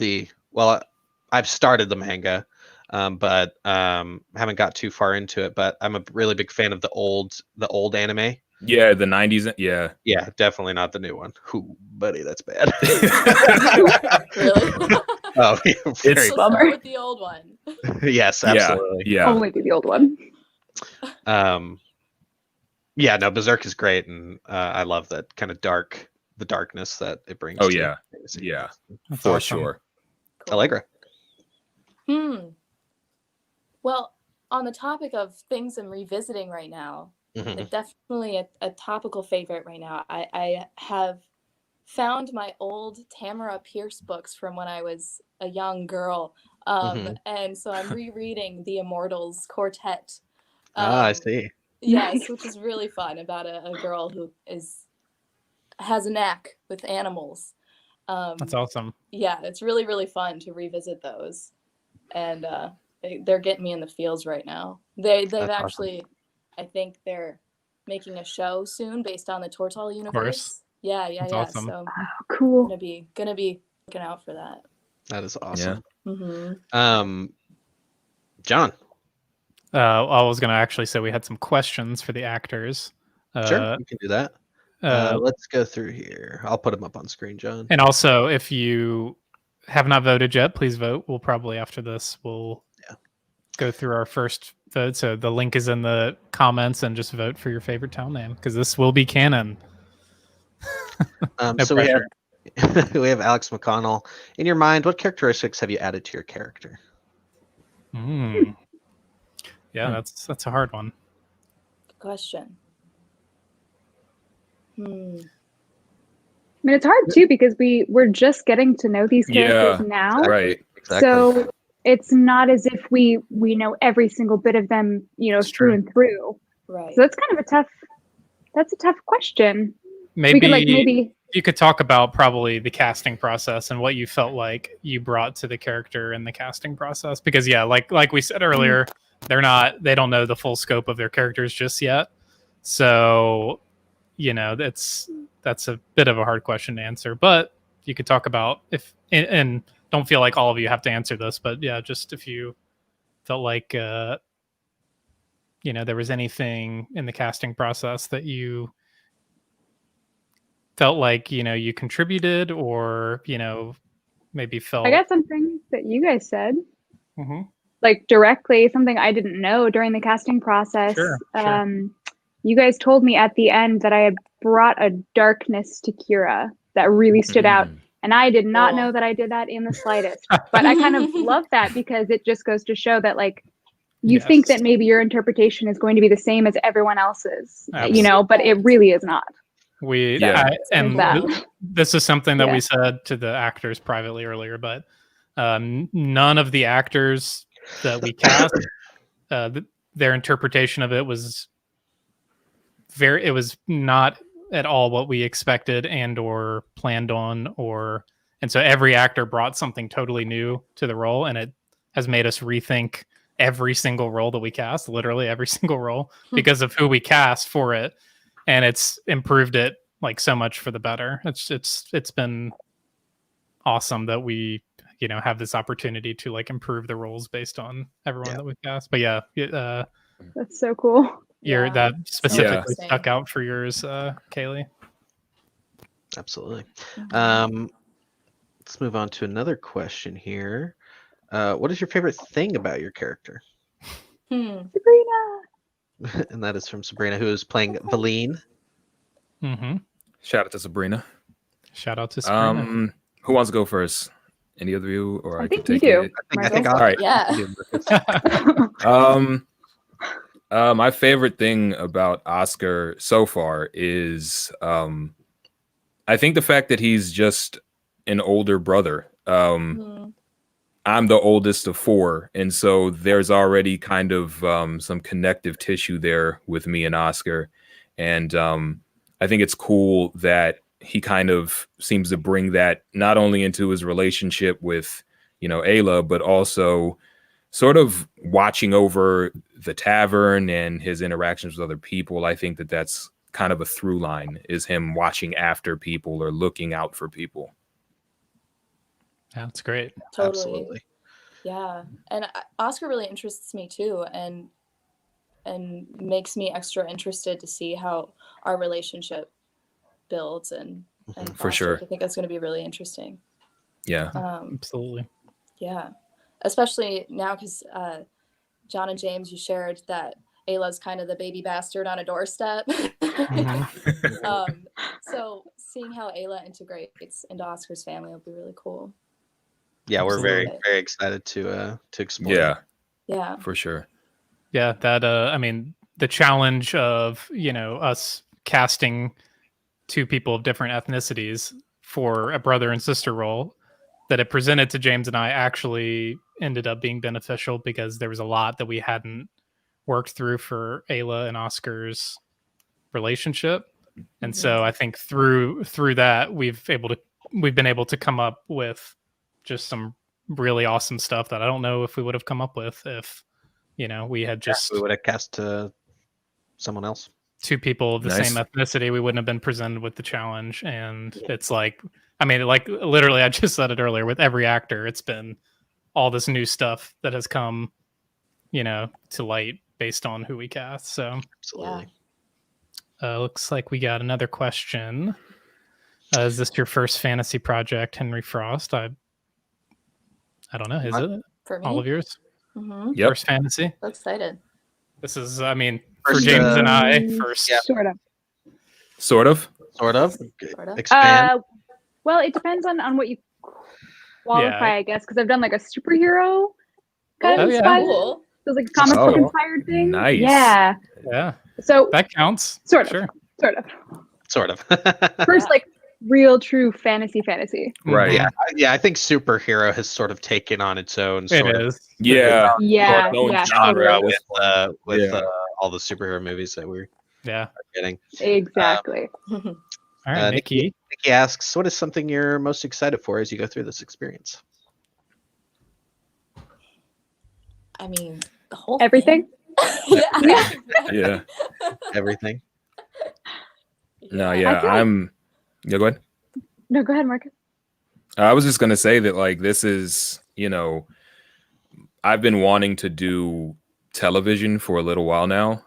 I've started the manga, but haven't got too far into it. But I'm a really big fan of the old anime. yeah, the 90s. Yeah. Yeah, definitely not the new one. Ooh, buddy, that's bad. Really? Oh, yeah, very, So Bummer. start with the old one. yes, absolutely. Yeah. Only be the old one. Yeah, no, Berserk is great, and I love that kind of the darkness that it brings. Oh, to yeah. fantasy. Yeah. That's For awesome. sure. Allegra. Well, on the topic of things I'm revisiting right now, Mhm. definitely a topical favorite right now. I have found my old Tamara Pierce books from when I was a young girl. And so I'm rereading the Immortals Quartet. I see. Yes, Nice. which is really fun about a girl who has a knack with animals. That's awesome. Yeah, it's really, really fun to revisit those. And they're getting me in the feels right now. They've That's actually, I think they're making a show soon based on the Tortall universe. course. Yeah. That's awesome. So Oh, cool. gonna be looking out for that. That is awesome. Mm-hmm. John. I was going to actually say we had some questions for the actors. Sure, you can do that. Uh, Let's go through here. I'll put them up on screen, John. and also, if you have not voted yet, please vote. We'll probably after this, we'll go through our first vote. So the link is in the comments, and just vote for your favorite town name because this will be canon. No So pressure. we have Alex McConnell. In your mind, what characteristics have you added to your character? Yeah, that's a hard one. Good question. I mean, it's hard too because we're just getting to know these characters now. Right. Exactly. So it's not as if we know every single bit of them, That's through true. and through. Right. So that's kind of a tough question. Maybe, We could maybe you could talk about probably the casting process and what you felt like you brought to the character in the casting process. Because like we said earlier, they don't know the full scope of their characters just yet. So, that's a bit of a hard question to answer. But you could talk about and don't feel like all of you have to answer this, but yeah, just if you felt like there was anything in the casting process that you felt like you contributed or maybe felt I got something that you guys said. Mhm. Like directly, something I didn't know during the casting process. Sure. You guys told me at the end that I had brought a darkness to Kira that really stood out. And I did not know that I did that in the slightest. But I kind of love that because it just goes to show that you think Yes. that maybe your interpretation is going to be the same as everyone else's, Absolutely. but it really is not. This is something that Yeah. we said to the actors privately earlier, but none of the actors that we cast, their interpretation of it was not at all what we expected and or planned on, and so every actor brought something totally new to the role, and it has made us rethink every single role that we cast, literally every single role, because of who we cast for it, and it's improved it like so much for the better. It's been awesome that we have this opportunity to like improve the roles based on everyone that we cast. But That's so cool. that specifically interesting. stuck out for yours, Kaleigh. Absolutely. Let's move on to another question here. What is your favorite thing about your character? Sabrina. And that is from Sabrina, who is playing Valine. Mm-hmm. Shout out to Sabrina. Shout out to Sabrina. Who wants to go first? Any of you, or I can think you take do. it? I think Marcus. I'll All right. Yeah. My favorite thing about Oscar so far is I think the fact that he's just an older brother. I'm the oldest of 4, and so there's already kind of some connective tissue there with me and Oscar, and I think it's cool that he kind of seems to bring that not only into his relationship with Ayla, but also sort of watching over the tavern and his interactions with other people. I think that that's kind of a through line, is him watching after people or looking out for people. That's great. Totally. Absolutely. Yeah, and Oscar really interests me too, and makes me extra interested to see how our relationship builds and For sure. I think that's going to be really interesting. Yeah. Absolutely. Yeah, especially now because John and James, you shared that Ayla's kind of the baby bastard on a doorstep. So seeing how Ayla integrates into Oscar's family will be really cool. Yeah, we're very, Absolutely. very excited to explore. Yeah, Yeah, for sure. Yeah, that I mean, the challenge of us casting 2 people of different ethnicities for a brother and sister role that it presented to James and I actually ended up being beneficial, because there was a lot that we hadn't worked through for Ayla and Oscar's relationship, and so I think through that we've been able to come up with just some really awesome stuff that I don't know if we would have come up with if we had just We would have cast someone else. 2 people of the Nice. same ethnicity. We wouldn't have been presented with the challenge, and it's like, I mean, like literally, I just said it earlier, with every actor, it's been all this new stuff that has come to light based on who we cast. So Absolutely. looks like we got another question. Is this your first fantasy project, Henry Frost? I don't know. Is it for me. all of yours? Mm-hmm. Yep. First fantasy? So excited. This is, I mean, for First, James and I, first. yeah. Sort of. Sort of. Sort of. Sort of. Expand. Well, it depends on what you qualify, I guess, because I've done like a superhero kind of yeah. inspired. Cool. So like a comic book Oh, inspired thing. nice. Yeah. Yeah, So that counts. sort of. Sure. Sort of. Sort of. First, like real, true fantasy. Right. Yeah, I think superhero has sort of taken on its own It sort of is. Yeah. Yeah. Well, Yeah. genre Totally. with Yeah. all the superhero movies that we're Yeah. getting. Exactly. All right, Nikki. Nikki asks, what is something you're most excited for as you go through this experience? I mean, the whole Everything. thing. Yeah. Yeah. Everything. No, I yeah. feel like- Yeah, go ahead. No, go ahead, Marcus. I was just gonna say that, like, this is, I've been wanting to do television for a little while now.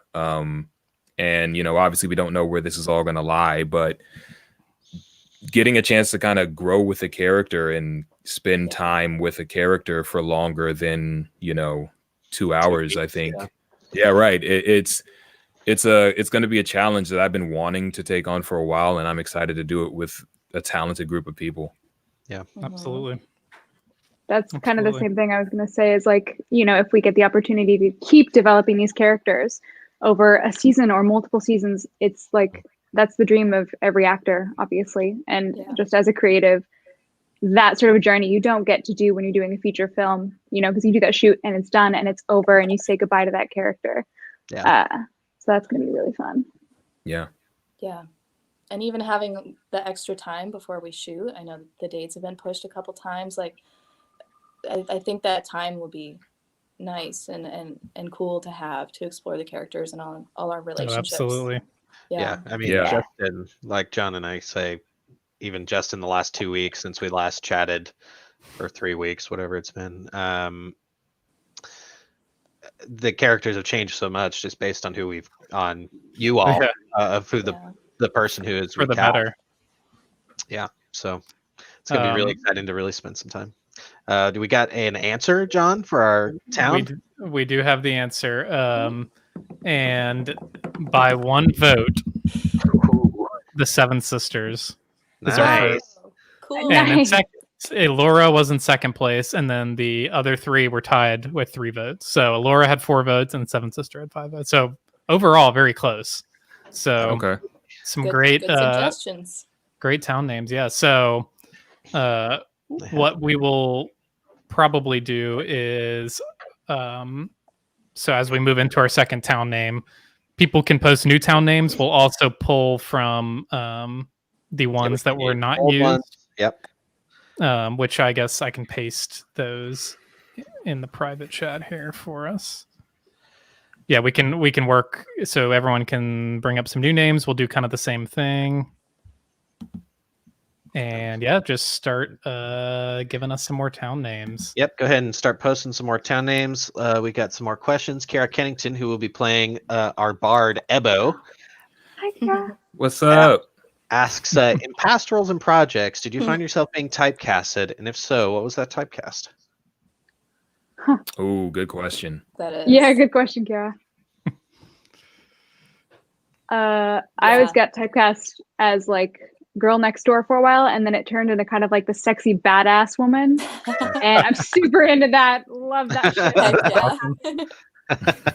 And obviously we don't know where this is all gonna lie, but getting a chance to kind of grow with a character and spend time with a character for longer than 2 hours, I think. Yeah, right. It's going to be a challenge that I've been wanting to take on for a while, and I'm excited to do it with a talented group of people. Yeah, Absolutely. That's kind of the Absolutely. same thing I was going to say is like, if we get the opportunity to keep developing these characters over a season or multiple seasons, it's like that's the dream of every actor, obviously. And Yeah. just as a creative, that sort of a journey you don't get to do when you're doing a feature film, because you do that shoot and it's done and it's over and you say goodbye to that character. Yeah. So that's going to be really fun. Yeah. Yeah. And even having the extra time before we shoot, I know the dates have been pushed a couple times. Like, I think that time will be nice and cool to have to explore the characters and all our Oh, relationships. absolutely. Yeah. I mean, Yeah. just in, like John and I say, even just in the last 2 weeks since we last chatted, or 3 weeks, whatever it's been, the characters have changed so much just based on who you all, Yeah. of who the person who is For the recast. better. Yeah, so it's gonna be really exciting to really spend some time. Do we got an answer, John, for our town? We do have the answer. And by one vote, the Seven Sisters. is our Nice. first. Oh, cool. And in Nice. Laura was in second place, and then the other three were tied with 3 votes. So Laura had 4 votes, and Seven Sister had 5 votes. So overall, very close. So Okay. some Good great suggestions. great town names. Yeah. So what we will probably do is, so as we move into our second town name, people can post new town names. We'll also pull from the ones that were not Old used. ones. Yep. Which I guess I can paste those in the private chat here for us. Yeah, we can work so everyone can bring up some new names. We'll do kind of the same thing. And yeah, just start giving us some more town names. Yep, go ahead and start posting some more town names. We got some more questions. Kara Kennington, who will be playing our bard Ebo, Hi, Kara. What's up? asks, in past roles and projects, did you find yourself being typecasted? And if so, what was that typecast? Oh, good question. That is. Yeah, good question, Kara. I always got typecast as like girl next door for a while, and then it turned into kind of like the sexy badass woman. And I'm super into that. Love that shit. Heck yeah.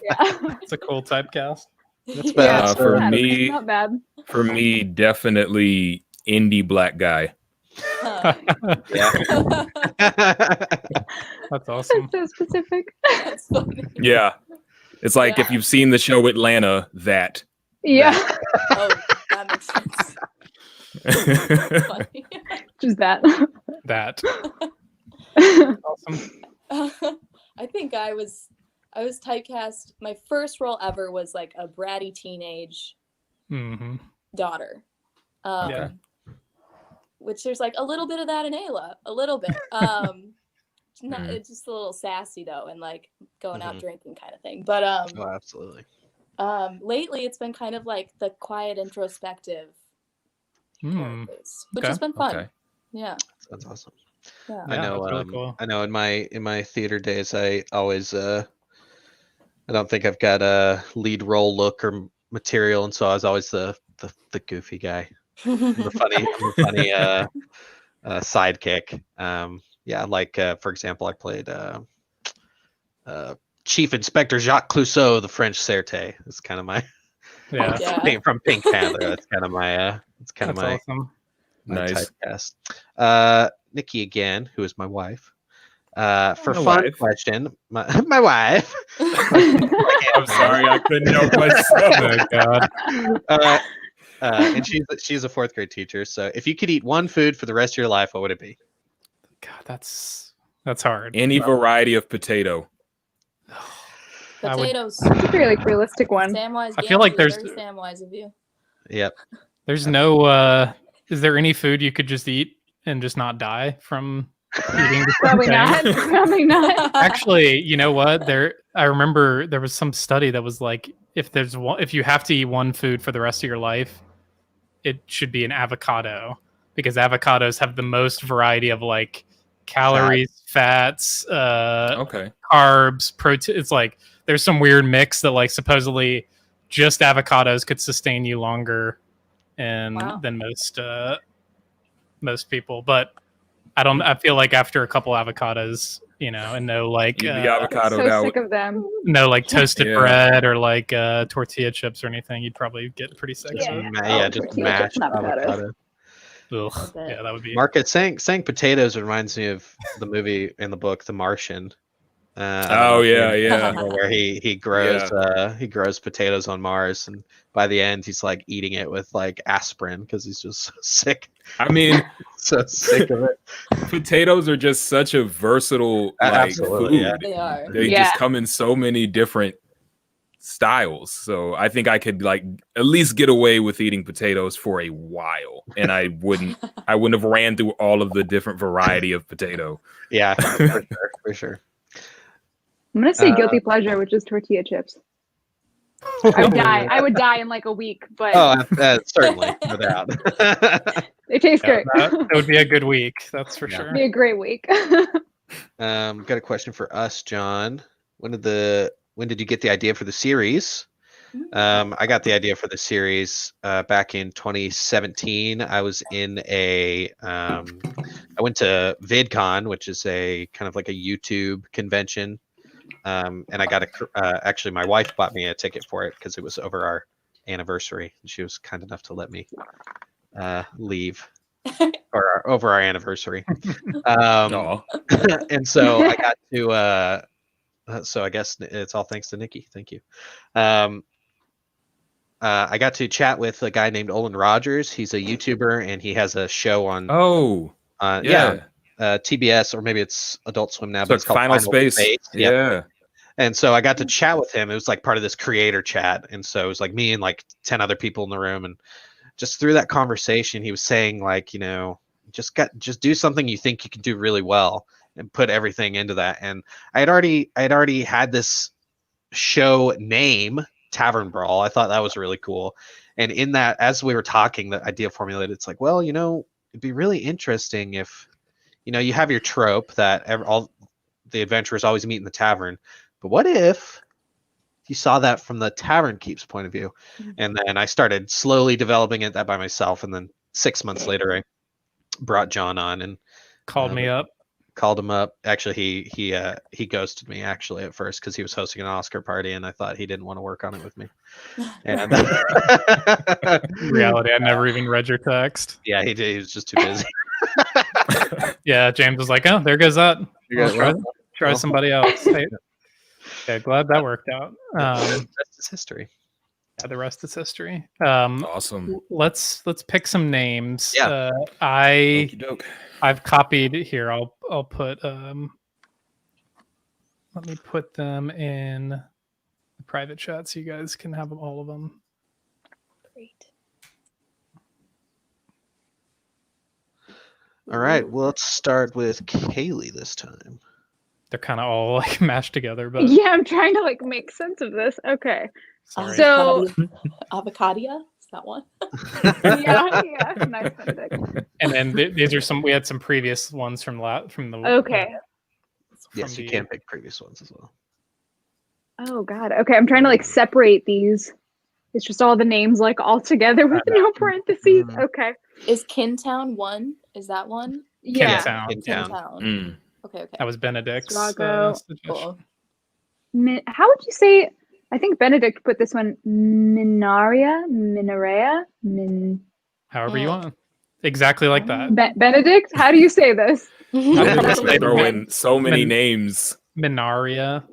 Yeah. It's a cool typecast. That's Yeah, bad. for not- me- not bad. For me, definitely indie black guy. Yeah. That's awesome. That's so specific. That's funny. Yeah. It's like if Yeah. you've seen the show Atlanta, that. Yeah, Oh, that makes sense. Funny. just that. That. Awesome. I think I was typecast. My first role ever was like a bratty teenage Hmm. daughter. Yeah. Which there's like a little bit of that in Ayla, a little bit. It's just a little sassy though, and like going out drinking kind of thing. But Oh, absolutely. lately it's been kind of like the quiet, introspective characters, which Okay. has been fun. Okay. Yeah, That's awesome. yeah. I know. that's really cool. I know. In my theater days, I always I don't think I've got a lead role look or material, and so I was always the goofy guy, the funny sidekick. Yeah, like for example, I played Chief Inspector Jacques Clouseau, the French Certé. It's kind of my Yeah. Yeah. from Pink Panther. That's kind of my That's awesome. my Nice. typecast. Nikki again, who is my wife. For My fun wife. question, my wife. I'm sorry, I couldn't help myself. Oh God. And she's a 4th grade teacher. So if you could eat one food for the rest of your life, what would it be? God, that's hard. Any variety of potato. I would- Potatoes. That's a pretty like realistic one. Samwise I feel like Gamgee, there's- very Samwise of you. Yep. There's no. Is there any food you could just eat and just not die from eating? the same Probably thing? not. Probably not. Actually, you know what? I remember there was some study that was like, if you have to eat one food for the rest of your life, it should be an avocado, because avocados have the most variety of like calories, fats, Okay. carbs, protein. It's like there's some weird mix that like supposedly just avocados could sustain you longer Wow. than most people. But I feel like after a couple avocados, and no like Eat the avocado So out. sick of them. no like toasted Yeah. bread or like tortilla chips or anything. You'd probably get pretty sick Just of it. just tortilla mashed chips and avocados. avocado. Ugh. bet. Yeah, that would be. Market saying potatoes reminds me of the movie in the book The Martian. I don't know Oh if you yeah, yeah. remember where he grows potatoes on Mars, and by the end he's like eating it with like aspirin because he's just so sick, I mean, so sick of it. potatoes are just such a versatile like Absolutely, food. yeah. They are. They Yeah. just come in so many different styles. So I think I could like at least get away with eating potatoes for a while, and I wouldn't have ran through all of the different variety of potato. Yeah, for sure. I'm gonna say guilty pleasure, which is tortilla chips. I would die in like a week, but Certainly, no doubt. they taste Yeah, great. that would be a good week. That's for Yeah. sure. Be a great week. Got a question for us, John. When did you get the idea for the series? I got the idea for the series back in 2017. I was in I went to VidCon, which is a kind of like a YouTube convention. And I got actually my wife bought me a ticket for it because it was over our anniversary. And she was kind enough to let me leave over our anniversary. Aw. And so I got to so I guess it's all thanks to Nikki. Thank you. I got to chat with a guy named Olin Rogers. He's a YouTuber and he has a show on TBS, or maybe it's Adult Swim now, So but it's called Final Space. Yeah. Yeah. And so I got to chat with him. It was like part of this creator chat. And so it was like me and like 10 other people in the room. And just through that conversation, he was saying like, just do something you think you can do really well and put everything into that. And I had already had this show name, Tavern Brawl. I thought that was really cool. And in that, as we were talking, the idea formulated, it's like, well, it'd be really interesting if, you have your trope that all the adventurers always meet in the tavern. But what if you saw that from the tavern keep's point of view? And then I started slowly developing that by myself. And then 6 months later, I brought John on and Called me up. called him up. Actually, he ghosted me actually at first because he was hosting an Oscar party, and I thought he didn't want to work on it with me. And Reality, I never even read your text. yeah, he did. He was just too busy. Yeah, James was like, "Oh, there goes that. Try somebody else." Hey, yeah, glad that worked out. That's his history. Yeah, the rest is history. Awesome. Let's pick some names. Yeah. Okey-doke. I've copied here. I'll put let me put them in the private chat so you guys can have all of them. Great. All right, well, let's start with Kaleigh this time. They're kind of all like mashed together, but Yeah, I'm trying to like make sense of this. Okay. sorry. So Avocadia, is that one? yeah, nice Benedict. And then these are some. We had some previous ones from the. Okay. Yes, you can pick previous ones as well. Oh God. Okay, I'm trying to like separate these. It's just all the names like all together with no parentheses. Mhm. Okay. Is Kintown one? Is that one? Yeah. Kintown. Kintown. Mm. Okay. That was Benedict's. Drago. suggestion. Cool. How would you say? I think Benedict put this one Minarea. However you want. Exactly like that. Benedict. How do you say this? They throw in so many names. Minaria.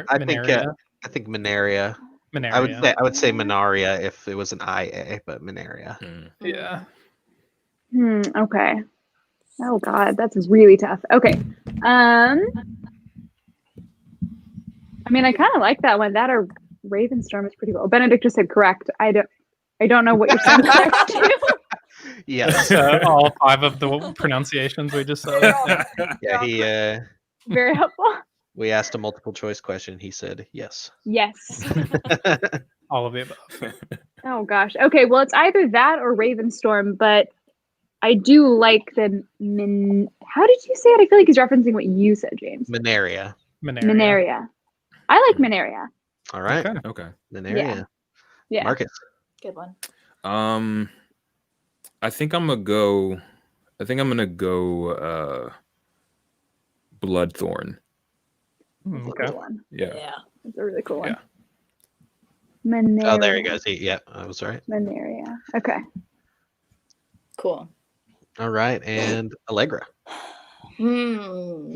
I think Minaria. Minaria. I would say Minaria if it was an IA, but Minaria. Mm. Yeah. Okay. Oh God, that's really tough. Okay. I mean, I kind of like that one. That or Ravenstorm is pretty cool. Benedict just said correct. I don't know what you're saying correct to. Yes. All 5 of the pronunciations we just said. Yeah, he Very helpful. we asked a multiple choice question. He said yes. Yes. All of the above. Oh gosh. Okay. Well, it's either that or Ravenstorm, but I do like the How did you say it? I feel like he's referencing what you said, James. Minaria. Minaria. I like Minaria. All right. Okay. Minaria. Yeah. Marcus. Good one. I think I'm gonna go Bloodthorn. That's a Okay. cool one. Yeah. It's a really cool one. Yeah. Maneria. Oh, there you go. See, yeah, I was right. Maneria. Okay. Cool. All right, and Allegra. Hmm.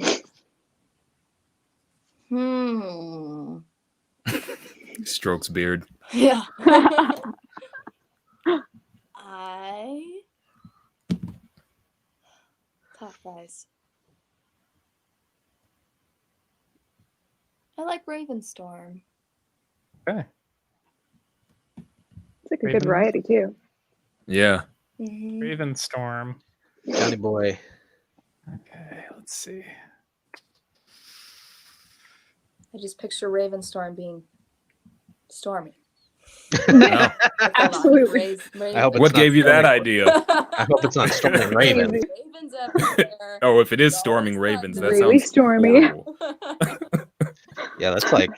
Strokes beard. Yeah. I tough guys. I like Ravenstorm. Okay. It's like a Raven. good variety too. Yeah. Mhm. Ravenstorm. County boy. Okay, let's see. I just picture Ravenstorm being stormy. No. Absolutely. I hope it's What not gave you that storming. idea? I hope it's not storming Raven. Crazy. Ravens everywhere. Oh, if it is All storming of a ravens, that sudden. Really sounds stormy. horrible. Yeah, that's like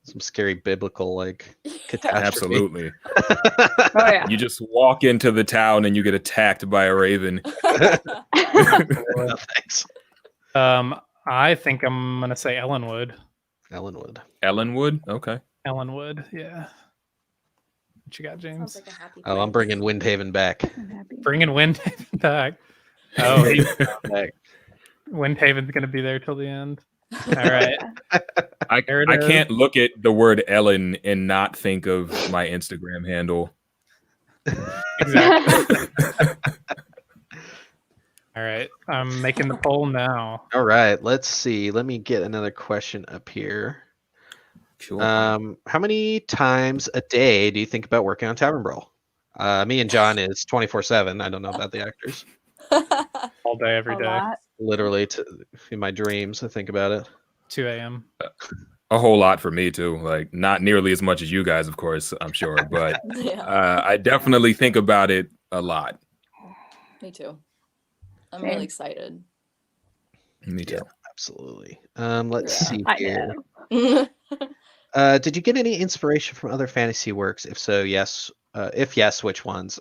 some scary biblical like catastrophe. Absolutely. Oh yeah. You just walk into the town and you get attacked by a raven. No, thanks. I think I'm gonna say Ellenwood. Ellenwood. Ellenwood? Okay. Ellenwood, yeah. What you got, James? Sounds like a happy Oh, I'm place. bringing Windhaven back. I'm happy. Bringing Windhaven back. Oh, Back. Windhaven's gonna be there till the end. All right. I There it can't look at the word Ellen and not think of my Instagram handle. Exactly. All right. I'm making the poll now. All right, let's see. Let me get another question up here. Cool. How many times a day do you think about working on Tavern Brawl? Me and John is 24/7. I don't know about the actors. All day, every A day. lot. Literally, in my dreams, I think about it. 2 a.m. A whole lot for me too. Like not nearly as much as you guys, of course, I'm sure, but Yeah, I definitely think about it a lot. me too. I'm Same. really excited. Me too. Yeah. Absolutely. Let's Yeah. see I here. know. Did you get any inspiration from other fantasy works? If so, yes. If yes, which ones?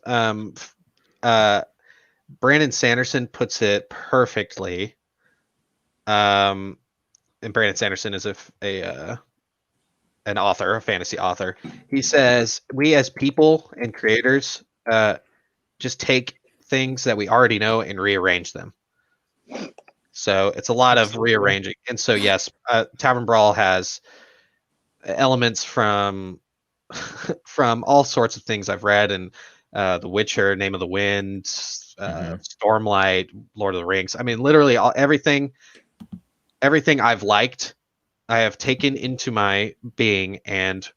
Brandon Sanderson puts it perfectly. And Brandon Sanderson is an author, a fantasy author. He says we as people and creators just take things that we already know and rearrange them. So it's a lot of rearranging. And so yes, Tavern Brawl has elements from from all sorts of things I've read, and The Witcher, Name of the Wind, Stormlight, Lord of the Rings. I mean, literally everything I've liked, I have taken into my being and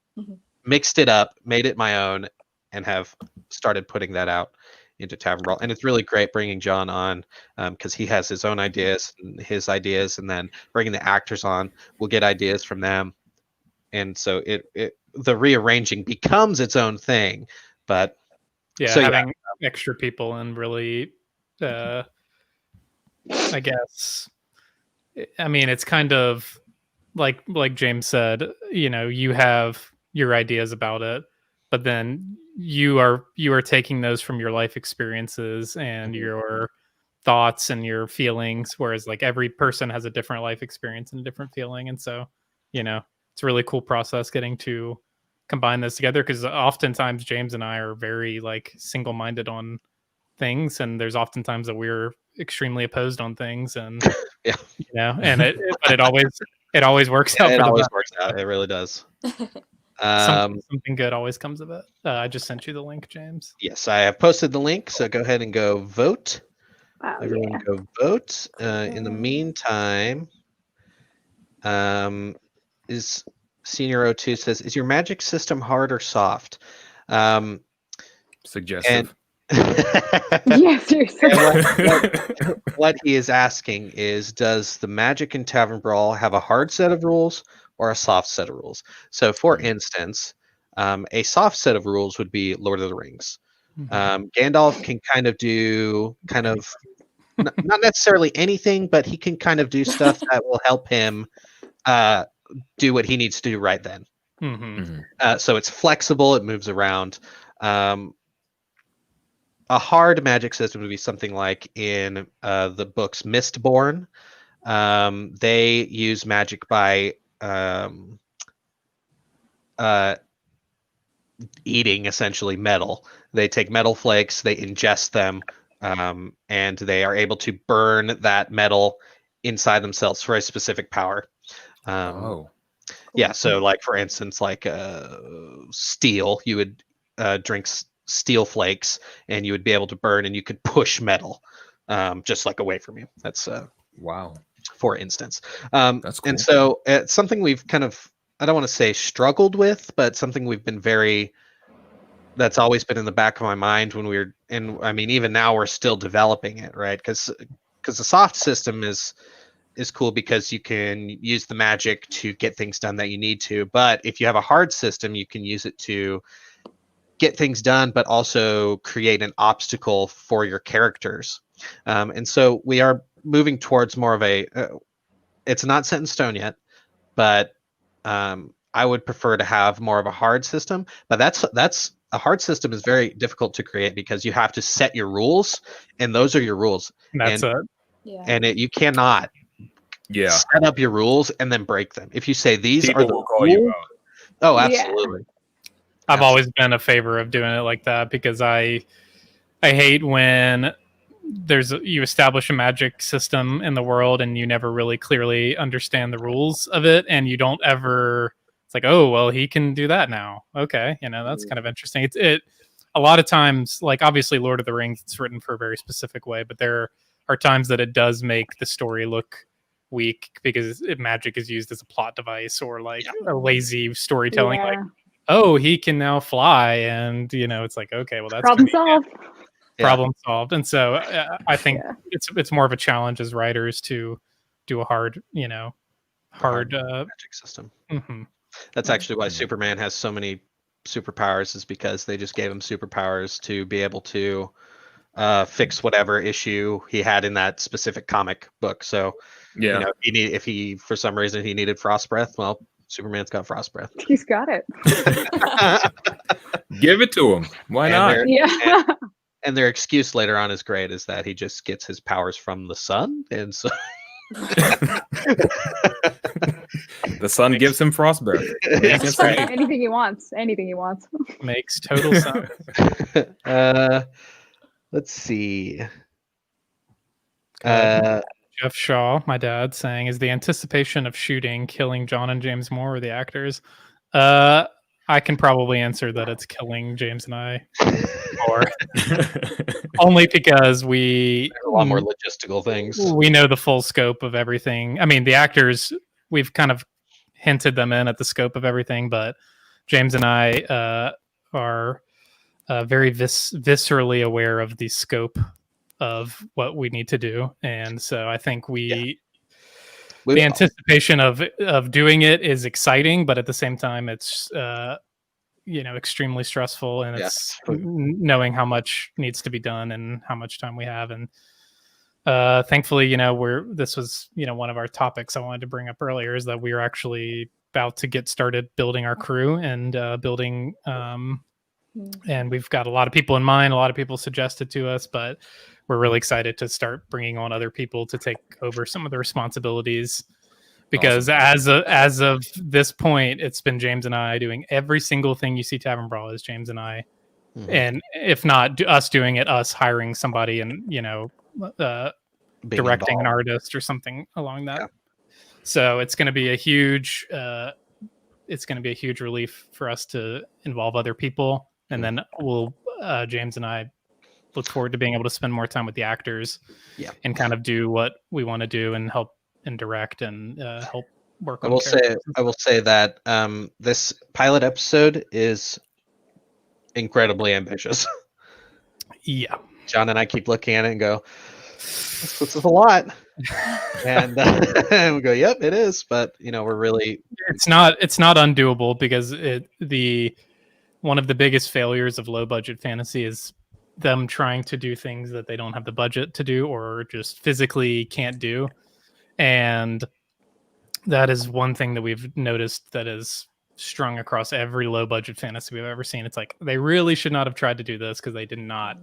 mixed it up, made it my own, and have started putting that out into Tavern Brawl. And it's really great bringing John on because he has his own ideas, and then bringing the actors on, we'll get ideas from them. And so the rearranging becomes its own thing. But Yeah, so, having extra people and really, I guess, I mean, it's kind of like James said, you have your ideas about it, but then you are taking those from your life experiences and your thoughts and your feelings, whereas like every person has a different life experience and a different feeling. And so, it's a really cool process getting to combine this together, because oftentimes James and I are very like single-minded on things, and there's oftentimes that we're extremely opposed on things, and yeah, and it always works out. It for the always best. works out. It really does. Something good always comes of it. I just sent you the link, James. Yes, I have posted the link, so go ahead and go vote. Wow, Everyone yeah. go vote. In the meantime, is Senior 02 says, is your magic system hard or soft? Suggestive. Yeah, seriously. What he is asking is, does the Magic and Tavern Brawl have a hard set of rules or a soft set of rules? So, for instance, a soft set of rules would be Lord of the Rings. Gandalf can kind of do not necessarily anything, but he can kind of do stuff that will help him do what he needs to do right then. So it's flexible, it moves around. A hard magic system would be something like in the books Mistborn. They use magic by eating essentially metal. They take metal flakes, they ingest them, and they are able to burn that metal inside themselves for a specific power. Yeah, so like for instance, like steel, you would drink steel flakes, and you would be able to burn, and you could push metal, just like away from you. That's wow. For instance, That's cool. And so it's something we've kind of, I don't want to say struggled with, but something we've been that's always been in the back of my mind when we were, and I mean, even now we're still developing it, right? Because the soft system is cool because you can use the magic to get things done that you need to. But if you have a hard system, you can use it to get things done, but also create an obstacle for your characters. And so we are moving towards more of a, it's not set in stone yet, but I would prefer to have more of a hard system. But that's a hard system is very difficult to create because you have to set your rules, and those are your rules. That's it. Yeah. And you cannot set up your rules and then break them. If you say these People are the will call you rules, out. oh, absolutely. I've always been a favor of doing it like that because I hate when you establish a magic system in the world and you never really clearly understand the rules of it, and you don't ever. It's like, oh well, he can do that now. Okay, that's kind of interesting. It a lot of times, like obviously Lord of the Rings, it's written for a very specific way, but there are times that it does make the story look weak because magic is used as a plot device or like a lazy storytelling. Like, oh, he can now fly, and it's like, okay, well that's problem solved. Problem solved. And so I think it's more of a challenge as writers to do a hard magic system. Mm-hmm. That's actually why Superman has so many superpowers, is because they just gave him superpowers to be able to fix whatever issue he had in that specific comic book. So if he for some reason he needed frost breath, well, Superman's got frost breath. He's got it. Give it to him. Why not? And their excuse later on is great, is that he just gets his powers from the sun, and so the sun gives him frost breath. Anything he wants. Makes total sense. Let's see. Jeff Shaw, my dad, saying, is the anticipation of killing John and James more, or the actors? I can probably answer that it's killing James and I more. Only because a lot more logistical things. We know the full scope of everything. I mean, the actors, we've kind of hinted them in at the scope of everything, but James and I are very viscerally aware of the scope of what we need to do. And so I think the anticipation of doing it is exciting, but at the same time, it's extremely stressful, and it's knowing how much needs to be done and how much time we have. And thankfully, this was one of our topics I wanted to bring up earlier, is that we are actually about to get started building our crew and building. And we've got a lot of people in mind. A lot of people suggested to us, but we're really excited to start bringing on other people to take over some of the responsibilities. Because as of this point, it's been James and I doing every single thing you see Tavern Brawl is James and I. Mm-hmm. And if not us doing it, us hiring somebody and, directing an artist or something along that. Yeah. So it's going to be a huge relief for us to involve other people. And then James and I look forward to being able to spend more time with the actors and kind of do what we want to do and help and direct and help work on I will say that this pilot episode is incredibly ambitious. Yeah. John and I keep looking at it and go, this is a lot. And we go, yep, it is. But we're really, it's not undoable, because one of the biggest failures of low budget fantasy is them trying to do things that they don't have the budget to do or just physically can't do. And that is one thing that we've noticed that is strung across every low budget fantasy we've ever seen. It's like, they really should not have tried to do this because they did not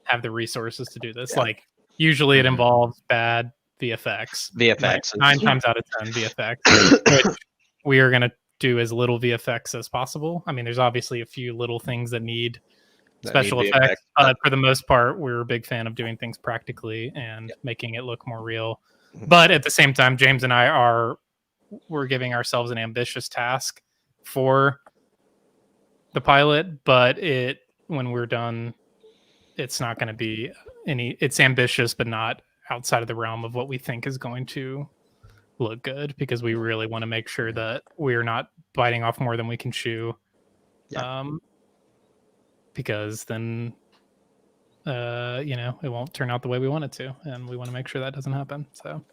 have the resources to do this. Yeah. Like, usually it involves bad VFX. VFX. Nine times out of 10 VFX. Which we are going to do as little VFX as possible. I mean, there's obviously a few little things that need special effects, but for the most part, we're a big fan of doing things practically and making it look more real. But at the same time, James and I we're giving ourselves an ambitious task for the pilot, but when we're done, it's not going to be it's ambitious, but not outside of the realm of what we think is going to look good, because we really want to make sure that we're not biting off more than we can chew. Because then it won't turn out the way we want it to, and we want to make sure that doesn't happen. So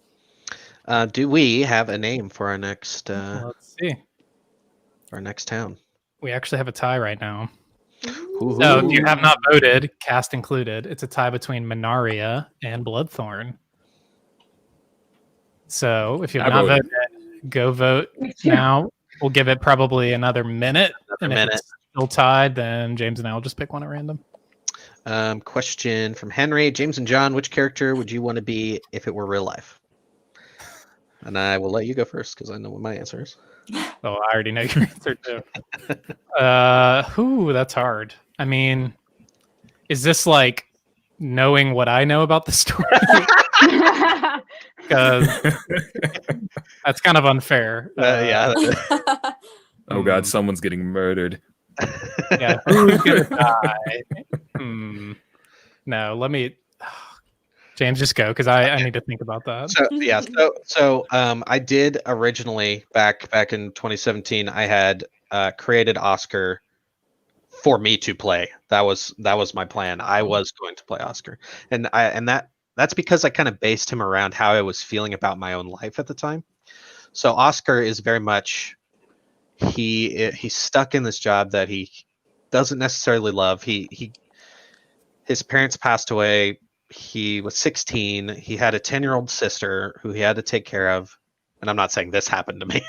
do we have a name for our next let's see, our next town? We actually have a tie right now. Ooh. So if you have not voted, cast included, it's a tie between Minaria and Bloodthorn. So if you have not voted, go vote now. We'll give it probably another minute. If it's still tied, then James and I will just pick one at random. Question from Henry. James and John, which character would you want to be if it were real life? And I will let you go first because I know what my answer is. Oh, I already know your answer too. That's hard. I mean, is this like knowing what I know about the story? Because that's kind of unfair. Yeah. Oh God, someone's getting murdered. Yeah, who's gonna die? No, let me. James, just go because I need to think about that. So I did originally back in 2017. I had created Oscar for me to play. That was my plan. I was going to play Oscar, and that's because I kind of based him around how I was feeling about my own life at the time. So Oscar is very much he's stuck in this job that he doesn't necessarily love. His parents passed away. He was 16. He had a 10-year-old sister who he had to take care of. And I'm not saying this happened to me.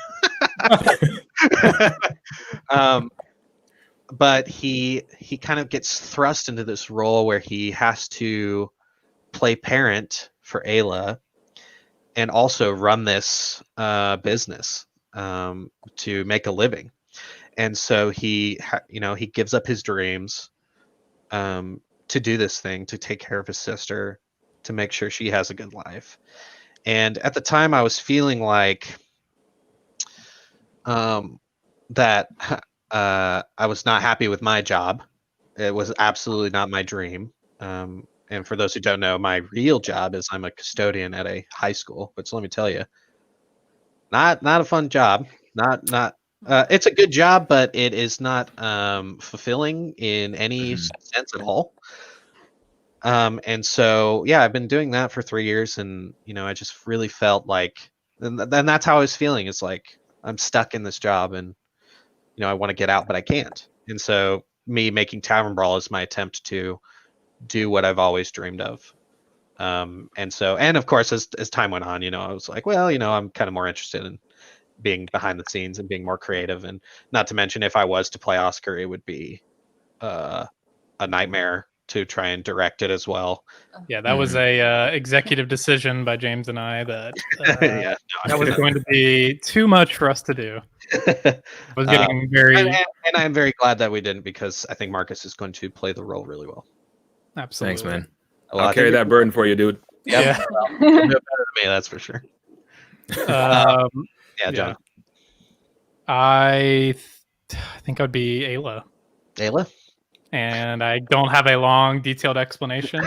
But he kind of gets thrust into this role where he has to play parent for Ayla and also run this business to make a living. And so he gives up his dreams to do this thing, to take care of his sister, to make sure she has a good life. And at the time I was feeling like that I was not happy with my job. It was absolutely not my dream. And for those who don't know, my real job is I'm a custodian at a high school, which let me tell you, not a fun job. It's a good job, but it is not fulfilling in any sense at all. And so, yeah, I've been doing that for 3 years, and I just really felt like, and that's how I was feeling. It's like I'm stuck in this job, and I want to get out, but I can't. And so, me making Tavern Brawl is my attempt to do what I've always dreamed of. And of course, as time went on, I was like, well, I'm kind of more interested in being behind the scenes and being more creative. And not to mention, if I was to play Oscar, it would be a nightmare to try and direct it as well. Yeah, that was a executive decision by James and I that that was going to be too much for us to do. I was getting and I'm very glad that we didn't, because I think Marcus is going to play the role really well. Absolutely. Thanks, man. I'll carry that burden for you, dude. Yeah. Better than me, that's for sure. John. Yeah. I think I would be Ayla. Ayla? And I don't have a long, detailed explanation.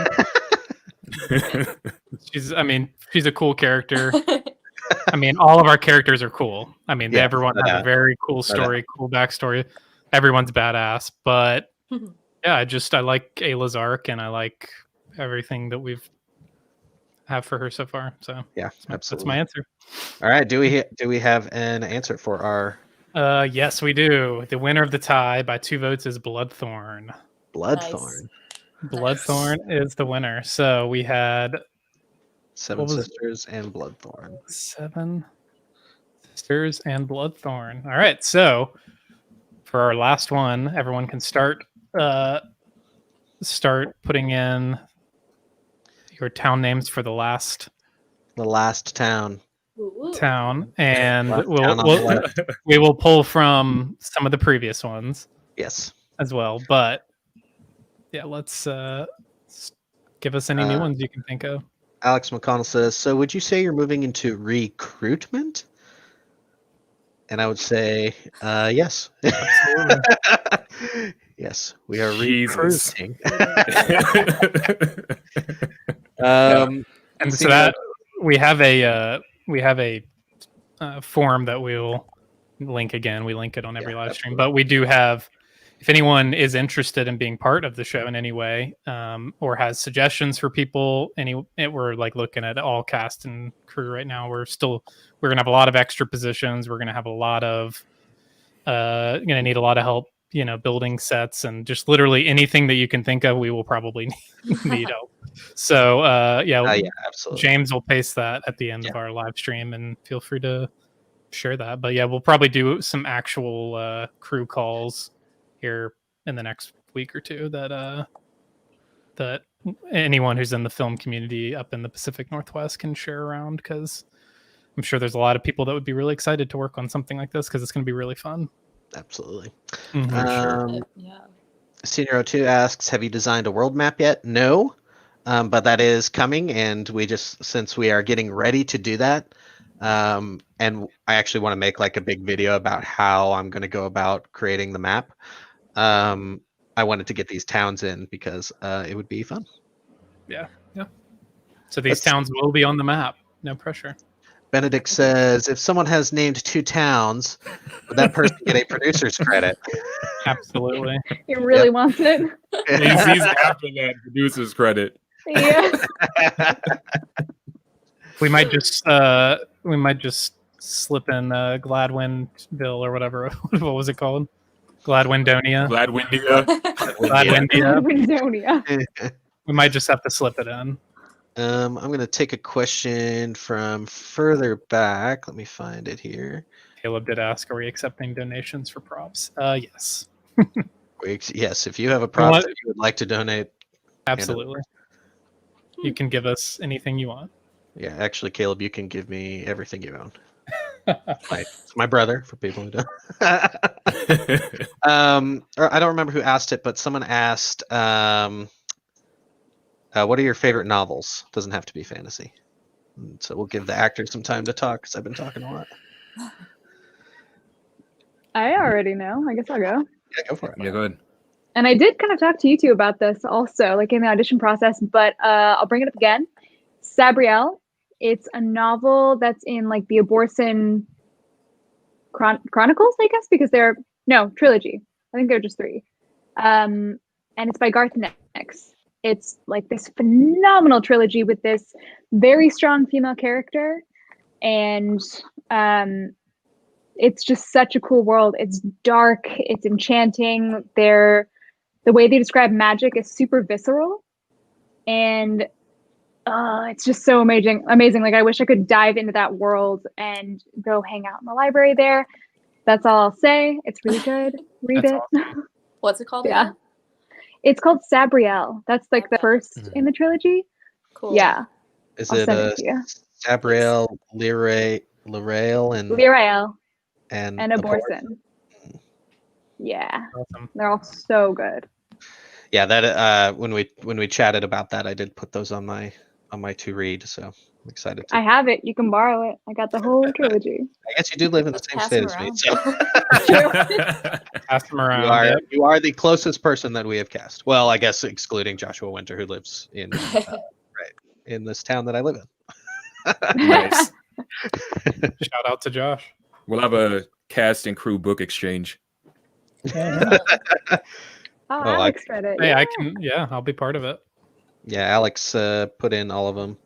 She's a cool character. I mean, all of our characters are cool. I mean, everyone has a very cool story, cool backstory. Everyone's badass. But yeah, I like Ayla's arc, and I like everything that we've have for her so far. So yeah, that's my answer. All right. Do we have an answer for our? Yes, we do. The winner of the tie by 2 votes is Bloodthorn. Bloodthorn. Nice. Bloodthorn is the winner. So we had 7 sisters and Bloodthorn. 7 sisters and Bloodthorn. All right. So for our last one, everyone can start putting in your town names for the last The last town. Ooh. and Last town on the left. we will pull from some of the previous ones Yes. as well. But yeah, let's give us any new ones you can think of. Alex McConnell says, so would you say you're moving into recruitment? And I would say, yes. Absolutely. Yes, we are Jesus. recruiting. And so that we have a form that we'll link again. We link it on every live stream, but we do have, if anyone is interested in being part of the show in any way, or has suggestions for people, we're like looking at all cast and crew right now. We're gonna have a lot of extra positions. We're gonna have a lot of gonna need a lot of help, building sets and just literally anything that you can think of. We will probably need help. So yeah, absolutely. James will paste that at the end of our live stream, and feel free to share that. But yeah, we'll probably do some actual crew calls here in the next week or two that anyone who's in the film community up in the Pacific Northwest can share around, because I'm sure there's a lot of people that would be really excited to work on something like this, because it's going to be really fun. Absolutely. Yeah. Senior 02 asks, have you designed a world map yet? No, but that is coming, and since we are getting ready to do that, and I actually want to make like a big video about how I'm going to go about creating the map. I wanted to get these towns in because it would be fun. Yeah. So these towns will be on the map. No pressure. Benedict says, if someone has named 2 towns, would that person get a producer's credit? Absolutely. He really wants it. He's after that producer's credit. Yeah. We might just slip in Gladwinville or whatever. What was it called? Gladwindonia. Gladwindia. Windonia. We might just have to slip it in. I'm going to take a question from further back. Let me find it here. Caleb did ask, are we accepting donations for props? Yes. Yes, if you have a prop that you would like to donate. Absolutely. You can give us anything you want. Yeah, actually, Caleb, you can give me everything you own. It's my brother, for people who don't. I don't remember who asked it, but someone asked, what are your favorite novels? Doesn't have to be fantasy. So we'll give the actors some time to talk, because I've been talking a lot. I already know. I guess I'll go. Yeah, go for it. Yeah, go ahead. And I did kind of talk to you two about this also, like in the audition process, but I'll bring it up again. Sabriel. It's a novel that's in like the Abortion Chronicles, I guess, because trilogy. I think they're just 3. And it's by Garth Nix. It's like this phenomenal trilogy with this very strong female character. And it's just such a cool world. It's dark. It's enchanting. The way they describe magic is super visceral. And it's just so amazing. Like, I wish I could dive into that world and go hang out in the library there. That's all I'll say. It's really good. Read it. Awesome. What's it called? Yeah. Again? It's called Sabriel. That's like the first in the trilogy. Cool. Yeah. Is I'll it send it to you. Sabriel, Lirael, and Lirael and Abortion. Yeah. Awesome. They're all so good. Yeah, that when we chatted about that, I did put those on my to read, so I'm excited to. I have it. You can borrow it. I got the whole trilogy. I guess you do live in the Let's same pass state them as me, around. so Pass them around. you are the closest person that we have cast. Well, I guess excluding Joshua Winter, who lives in in this town that I live in. Nice. Shout out to Josh. We'll have a cast and crew book exchange. Oh, Oh, Alex read it. Hey, I can. Yeah, I'll be part of it. Yeah, Alex put in all of them.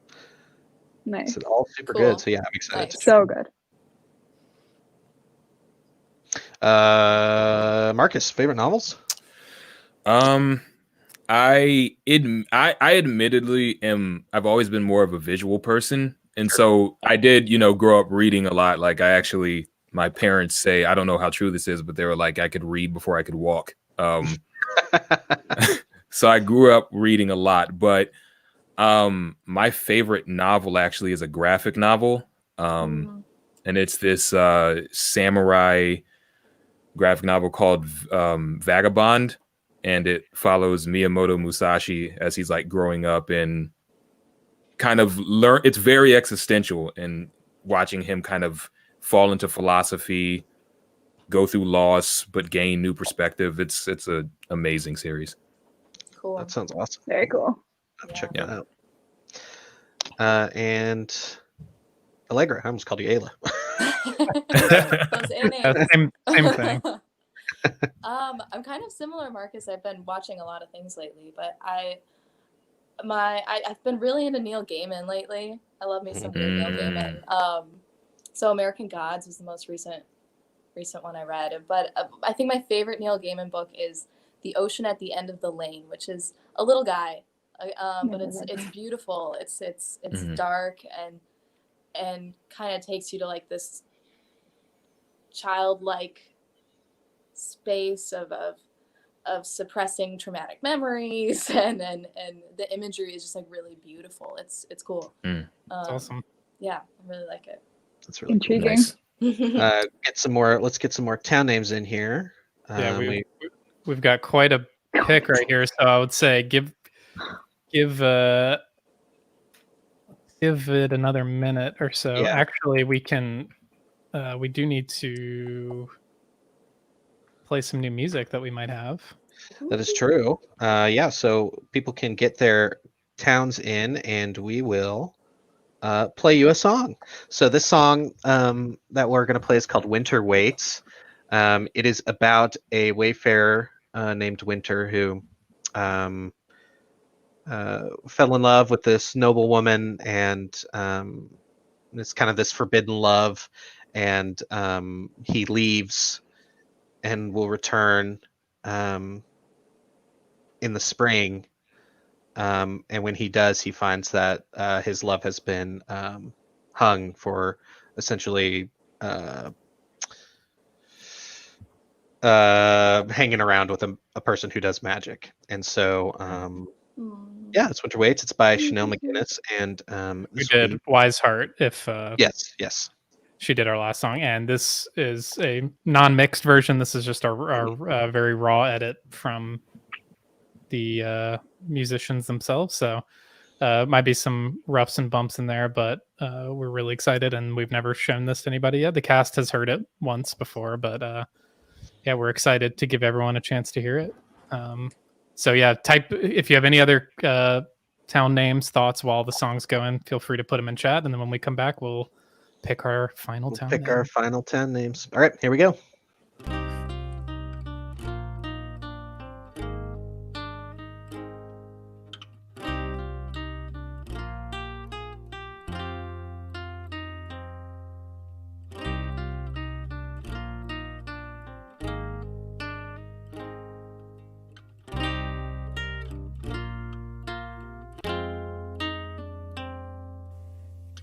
Nice. It's all super Cool. good. So yeah, I'm excited. Nice. So good. Marcus, favorite novels? I admittedly I've always been more of a visual person, and so I did grow up reading a lot. Like my parents say, I don't know how true this is, but they were like, I could read before I could walk. So I grew up reading a lot, but My favorite novel actually is a graphic novel. And it's this samurai graphic novel called Vagabond, and it follows Miyamoto Musashi as he's like growing up and kind of learn. It's very existential, and watching him kind of fall into philosophy, go through loss, but gain new perspective. It's an amazing series. Cool. That sounds awesome. Very cool. I'll check that out. And Allegra, I almost called you Ayla. Those A names. Same thing. I'm kind of similar, Marcus. I've been watching a lot of things lately, but I've been really into Neil Gaiman lately. I love me some good Neil Gaiman. So American Gods was the most recent one I read, but I think my favorite Neil Gaiman book is The Ocean at the End of the Lane, which is a little guy, but it's beautiful. It's dark and kind of takes you to like this childlike space of suppressing traumatic memories, and the imagery is just like really beautiful. It's cool. That's awesome. Yeah, I really like it. That's really intriguing. Cool. Nice. Get some more. Let's get some more town names in here. Yeah, we've got quite a pick right here. So I would say give it another minute or so. Yeah. Actually, we do need to play some new music that we might have. That is true. Yeah, so people can get their towns in, and we will play you a song. So this song that we're going to play is called Winter Waits. It is about a wayfarer named Winter who fell in love with this noble woman, and it's kind of this forbidden love, and he leaves and will return in the spring. And when he does, he finds that his love has been hung for essentially hanging around with a person who does magic. And so, yeah, it's Winter Waits. It's by Chanel McGinnis. And we did Wise Heart. If yes. She did our last song, and this is a non-mixed version. This is just our very raw edit from the musicians themselves. So might be some roughs and bumps in there, but we're really excited, and we've never shown this to anybody yet. The cast has heard it once before, but yeah, we're excited to give everyone a chance to hear it. So yeah, type if you have any other town names, thoughts while the song's going, feel free to put them in chat, and then when we come back, we'll pick our final town name. Our final town names. All right, here we go.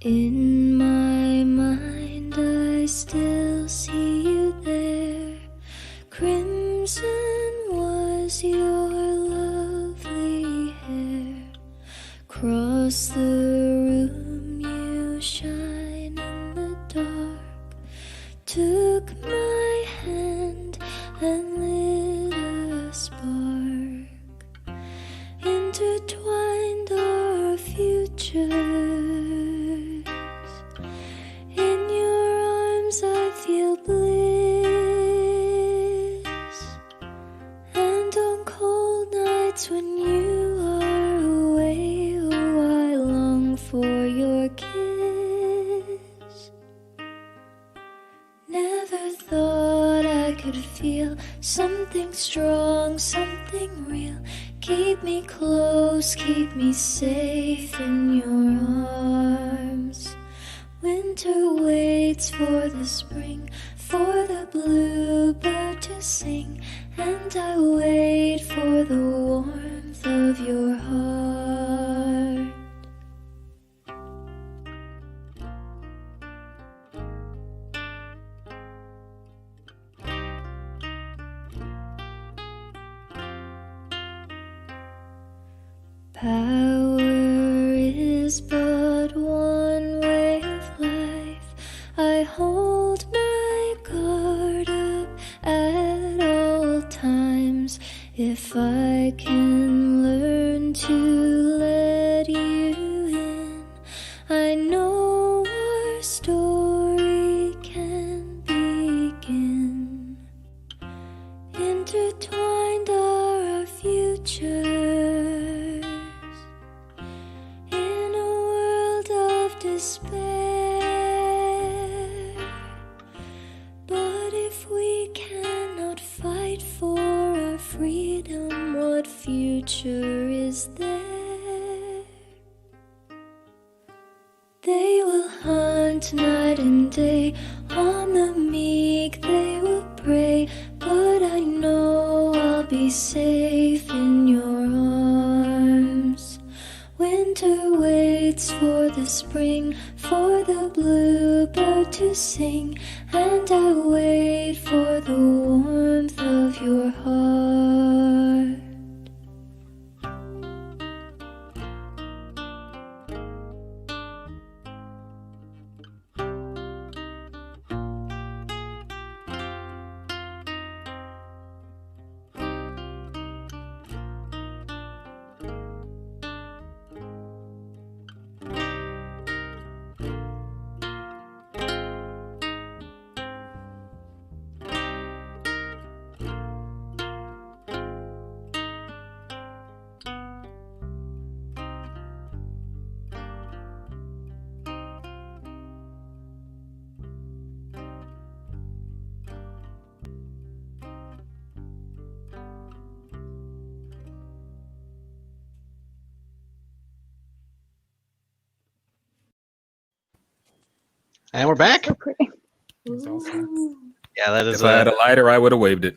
In my mind, I still see you there. Crimson was your lovely hair. Across the room, you shine in the dark. Took my hand and lit a spark. Intertwined our future. I feel bliss, and on cold nights when you are away, oh, I long for your kiss. Never thought I could feel something strong, something real. Keep me close, keep me safe in your arms. Winter waits for the spring, for the bluebird to sing, and I wait for the warmth of your heart. Power hold my guard up at all times. If I can learn to let you in, I know our story can begin. Intertwined are our futures in a world of despair. But if we cannot fight for our freedom, what future is there? They will hunt night and day, on the meek they will prey, but I know I'll be safe in your arms. Winter waits for the spring, for the bluebird to sing, and I wait for the warmth of your heart. And we're back. So pretty. It's awesome. Yeah, that is If I had a lighter, I would have waved it.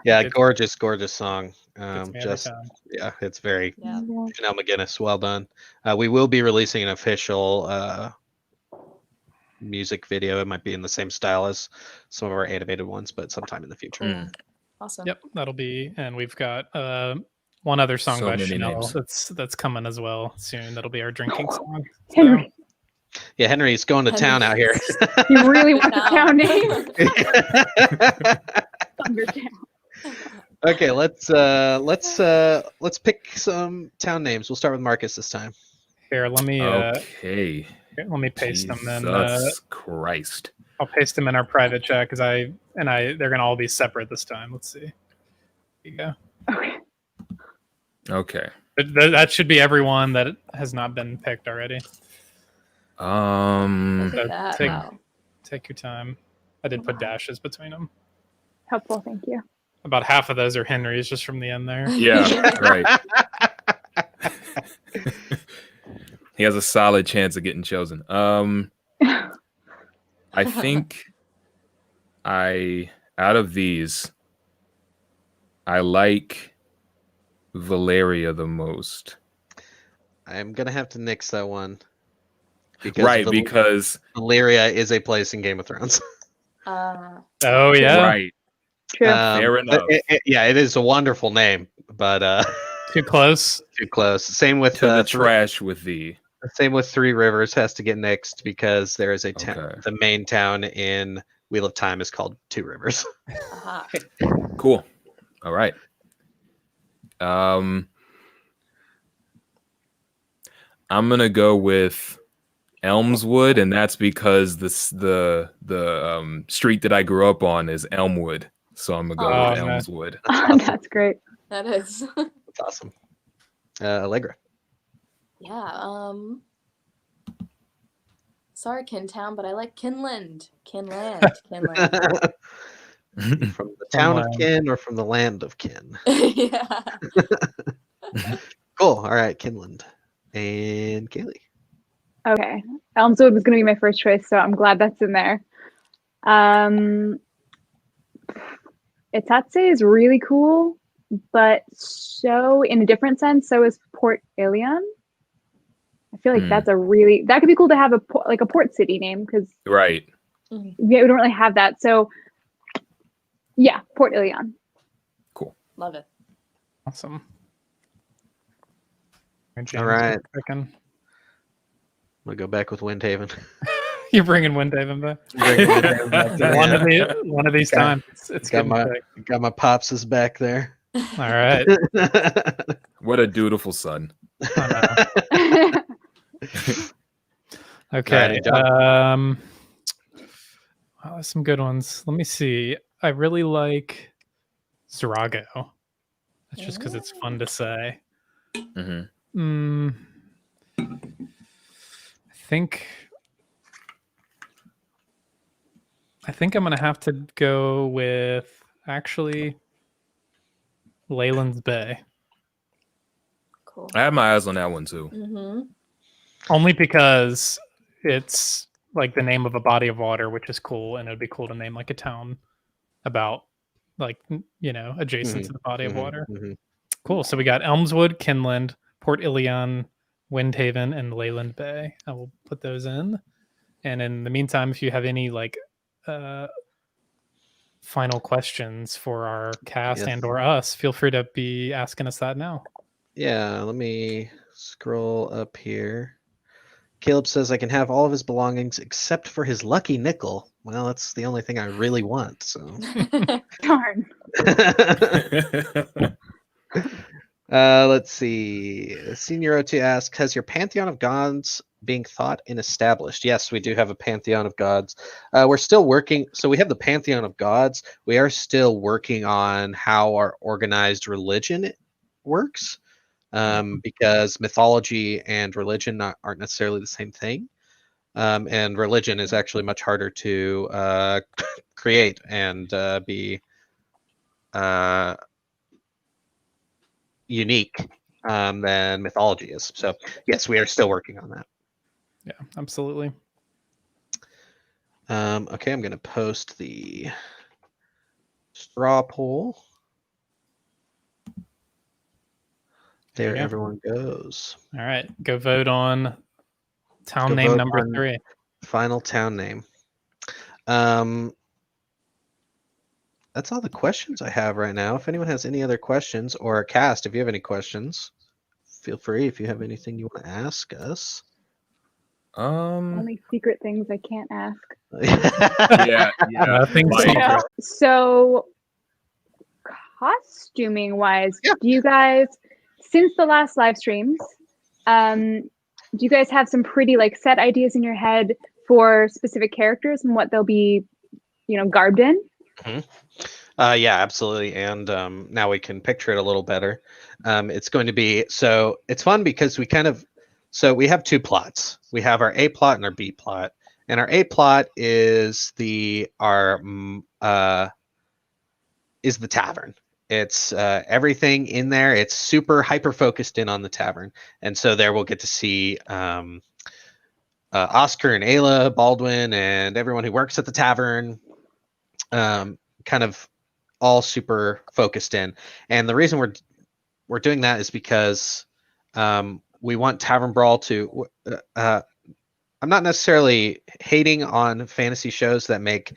yeah, Good. gorgeous song. Gets me every Just time. yeah, it's very Yeah. Janelle McGinnis. Well done. We will be releasing an official music video. It might be in the same style as some of our animated ones, but sometime in the future. Mm. Awesome. Yep, that'll be, and we've got one other song So by many Chanel names. that's coming as well soon. That'll be our drinking song. So, Henry, Yeah, Henry's going to town out here. you really want the town name? Okay, let's pick some town names. We'll start with Marcus this time. here, let me Okay. here, let me paste them in. Jesus Christ. I'll paste them in our private chat because they're gonna all be separate this time. Let's see. Here you go. Okay. Okay. That should be everyone that has not been picked already. Look So at that. take- Wow. Take your time. I did put dashes between them. Helpful, thank you. About half of those are Henry's just from the end there. Yeah, right. He has a solid chance of getting chosen. I think out of these, I like Valeria the most. I'm gonna have to nix that one. Because Valeria is a place in Game of Thrones. Oh yeah. right. True. Fair But enough. it is a wonderful name, but Too close. too close. Same with To the trash with thee. Same with Three Rivers has to get nixed because there is a town. Okay. The main town in Wheel of Time is called Two Rivers. Aha. Cool. All right. I'm gonna go with Elmswood, and that's because the street that I grew up on is Elmwood, so I'm gonna go Oh, with nice. Elmswood. That's great. That is. That's awesome. Allegra. Yeah. Sorry, Kintown, but I like Kinland. Kinland. Kinland. From the town of Land. Kin or from the land of Kin? Yeah. Cool. All right, Kinland. And Kaleigh. Okay. Elmswood was going to be my first choice, so I'm glad that's in there. Itatse is really cool, but so in a different sense, so is Port Ilion. I feel like that could be cool to have a port city name because Right. we don't really have that. So yeah, Port Ilion. Love it. Awesome. All right. Picking. We'll go back with Windhaven. You're bringing Windhaven back. One of these times. It's got getting my pops back there. All right. What a dutiful son. Okay. Some good ones. Let me see. I really like Zerago. That's just because it's fun to say. Mm-hmm. I think I'm gonna have to go with actually Leyland's Bay. Cool. I have my eyes on that one too. Mm-hmm. Only because it's like the name of a body of water, which is cool, and it'd be cool to name like a town about like adjacent to the body of water. Cool. So we got Elmswood, Kinland, Port Ilion, Windhaven, and Leyland Bay. I will put those in. And in the meantime, if you have any like final questions for our cast and or us, feel free to be asking us that now. Yeah, let me scroll up here. Caleb says I can have all of his belongings except for his lucky nickel. Well, that's the only thing I really want. So Darn. Let's see. Senior O2 asks, has your pantheon of gods being thought and established? Yes, we do have a pantheon of gods. We're still working. So we have the pantheon of gods. We are still working on how our organized religion works. Because mythology and religion aren't necessarily the same thing. And religion is actually much harder to create and be unique than mythology is. So yes, we are still working on that. Yeah, absolutely. Okay, I'm going to post the straw poll. There everyone goes. All right, go vote on town name number 3. Final town name. That's all the questions I have right now. If anyone has any other questions, or cast, if you have any questions, feel free. If you have anything you want to ask us. Only secret things I can't ask. Yeah. Secret. So, costuming wise, do you guys, since the last live streams, do you guys have some pretty like set ideas in your head for specific characters and what they'll be, garbed in? Yeah, absolutely. And now we can picture it a little better. It's going to be, so it's fun because we we have 2 plots. We have our A plot and our B plot. And our A plot is the tavern. It's everything in there. It's super hyper focused in on the tavern. And so there we'll get to see Oscar and Ayla, Baldwin, and everyone who works at the tavern, kind of all super focused in. And the reason we're doing that is because we want Tavern Brawl to I'm not necessarily hating on fantasy shows that make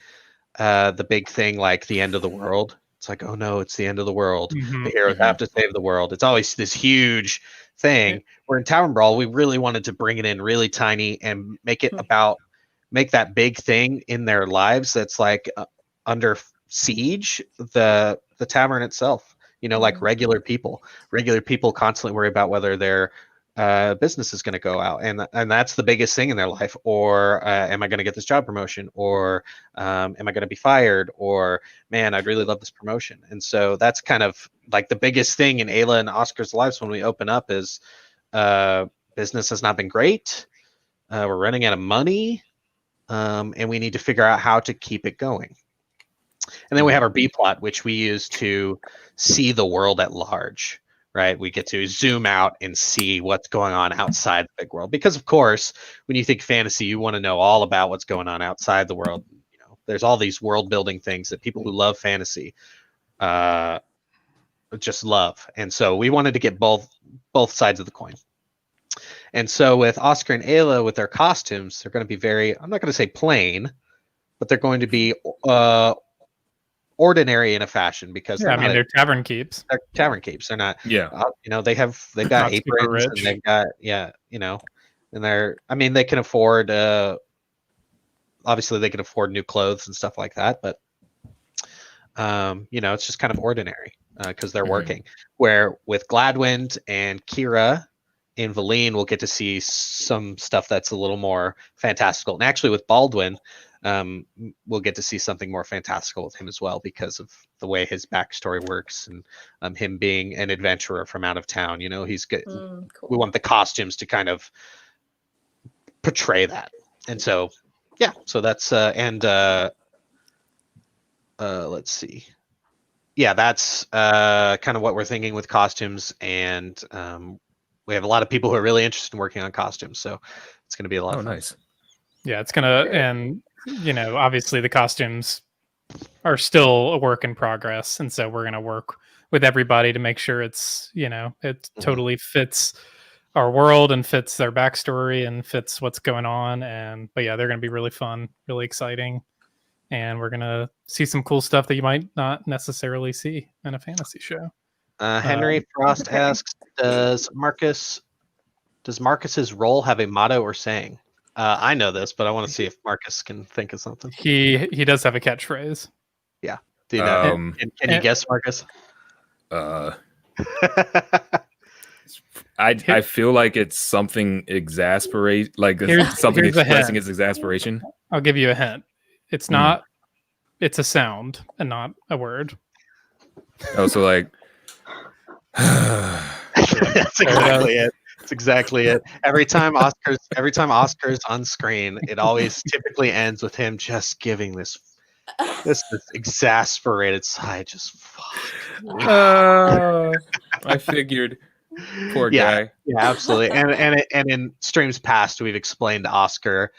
the big thing like the end of the world. It's like, oh no, it's the end of the world. The heroes have to save the world. It's always this huge thing. Where in Tavern Brawl, we really wanted to bring it in really tiny and make it make that big thing in their lives that's like under siege, the tavern itself. Like regular people constantly worry about whether their business is going to go out, and that's the biggest thing in their life. Or am I going to get this job promotion? Or am I going to be fired? Or man, I'd really love this promotion. And so that's kind of like the biggest thing in Ayla and Oscar's lives when we open up is business has not been great. We're running out of money, and we need to figure out how to keep it going. And then we have our B plot, which we use to see the world at large. Right, we get to zoom out and see what's going on outside the big world. Because of course, when you think fantasy, you want to know all about what's going on outside the world. There's all these world building things that people who love fantasy just love. And so we wanted to get both sides of the coin. And so with Oscar and Ayla, with their costumes, they're going to be very, I'm not going to say plain, but they're going to be ordinary in a fashion because they're tavern keeps. They're tavern keeps. They're not. Yeah. They've got aprons and they've got and they can afford obviously they can afford new clothes and stuff like that, but it's just kind of ordinary because they're working. Where with Gladwind and Kira in Valine, we'll get to see some stuff that's a little more fantastical. And actually with Baldwin, we'll get to see something more fantastical with him as well because of the way his backstory works and him being an adventurer from out of town. He's good. Cool. We want the costumes to kind of portray that. And so, yeah, so that's let's see. Yeah, that's kind of what we're thinking with costumes, and we have a lot of people who are really interested in working on costumes, so it's going to be a lot of fun. Nice. Yeah, it's gonna, and obviously the costumes are still a work in progress, and so we're gonna work with everybody to make sure it's it totally fits our world and fits their backstory and fits what's going on. But yeah, they're gonna be really fun, really exciting. And we're gonna see some cool stuff that you might not necessarily see in a fantasy show. Henry Frost asks, does Marcus's role have a motto or saying? I know this, but I want to see if Marcus can think of something. He does have a catchphrase. Yeah. Do you know? Can you guess, Marcus? I feel like it's something exasperate, like something expressing its exasperation. I'll give you a hint. It's not. It's a sound and not a word. Oh, so like. That's exactly it. That's exactly it. Every time Oscar's on screen, it always typically ends with him just giving this exasperated sigh. Just fuck. I figured. Poor guy. Yeah, absolutely. And in streams past, we've explained to Oscar.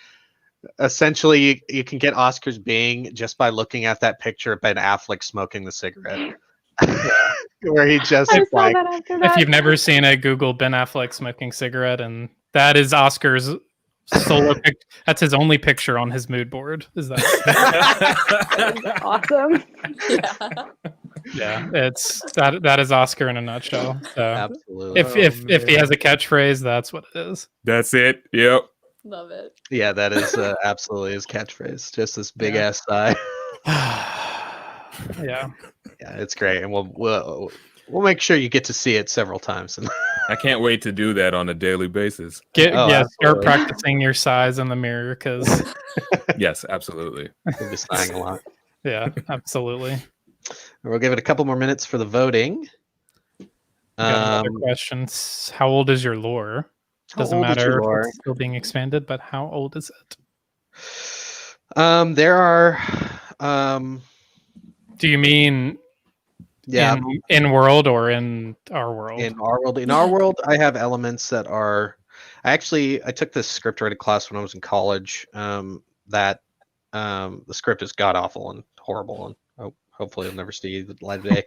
Essentially, you can get Oscar's being just by looking at that picture of Ben Affleck smoking the cigarette. Where he just like, if you've never seen it, Google Ben Affleck smoking cigarette, and that is Oscar's solo picture. That's his only picture on his mood board. Is that awesome? Yeah, it's that is Oscar in a nutshell. So absolutely. If he has a catchphrase, that's what it is. That's it. Yep. Love it. Yeah, that is absolutely his catchphrase. Just this big ass sigh. Yeah, it's great, and we'll make sure you get to see it several times. I can't wait to do that on a daily basis. Start practicing your sighs in the mirror, because yes, absolutely. You'll be sighing a lot. Yeah, absolutely. We'll give it a couple more minutes for the voting. Got another question. How old is your lore? Doesn't matter if it's still being expanded, but how old is it? There are. Do you mean in world or in our world? In our world. In our world, I have elements that are. I took this script writing class when I was in college. That the script is god awful and horrible, and hopefully it'll never see the light of day.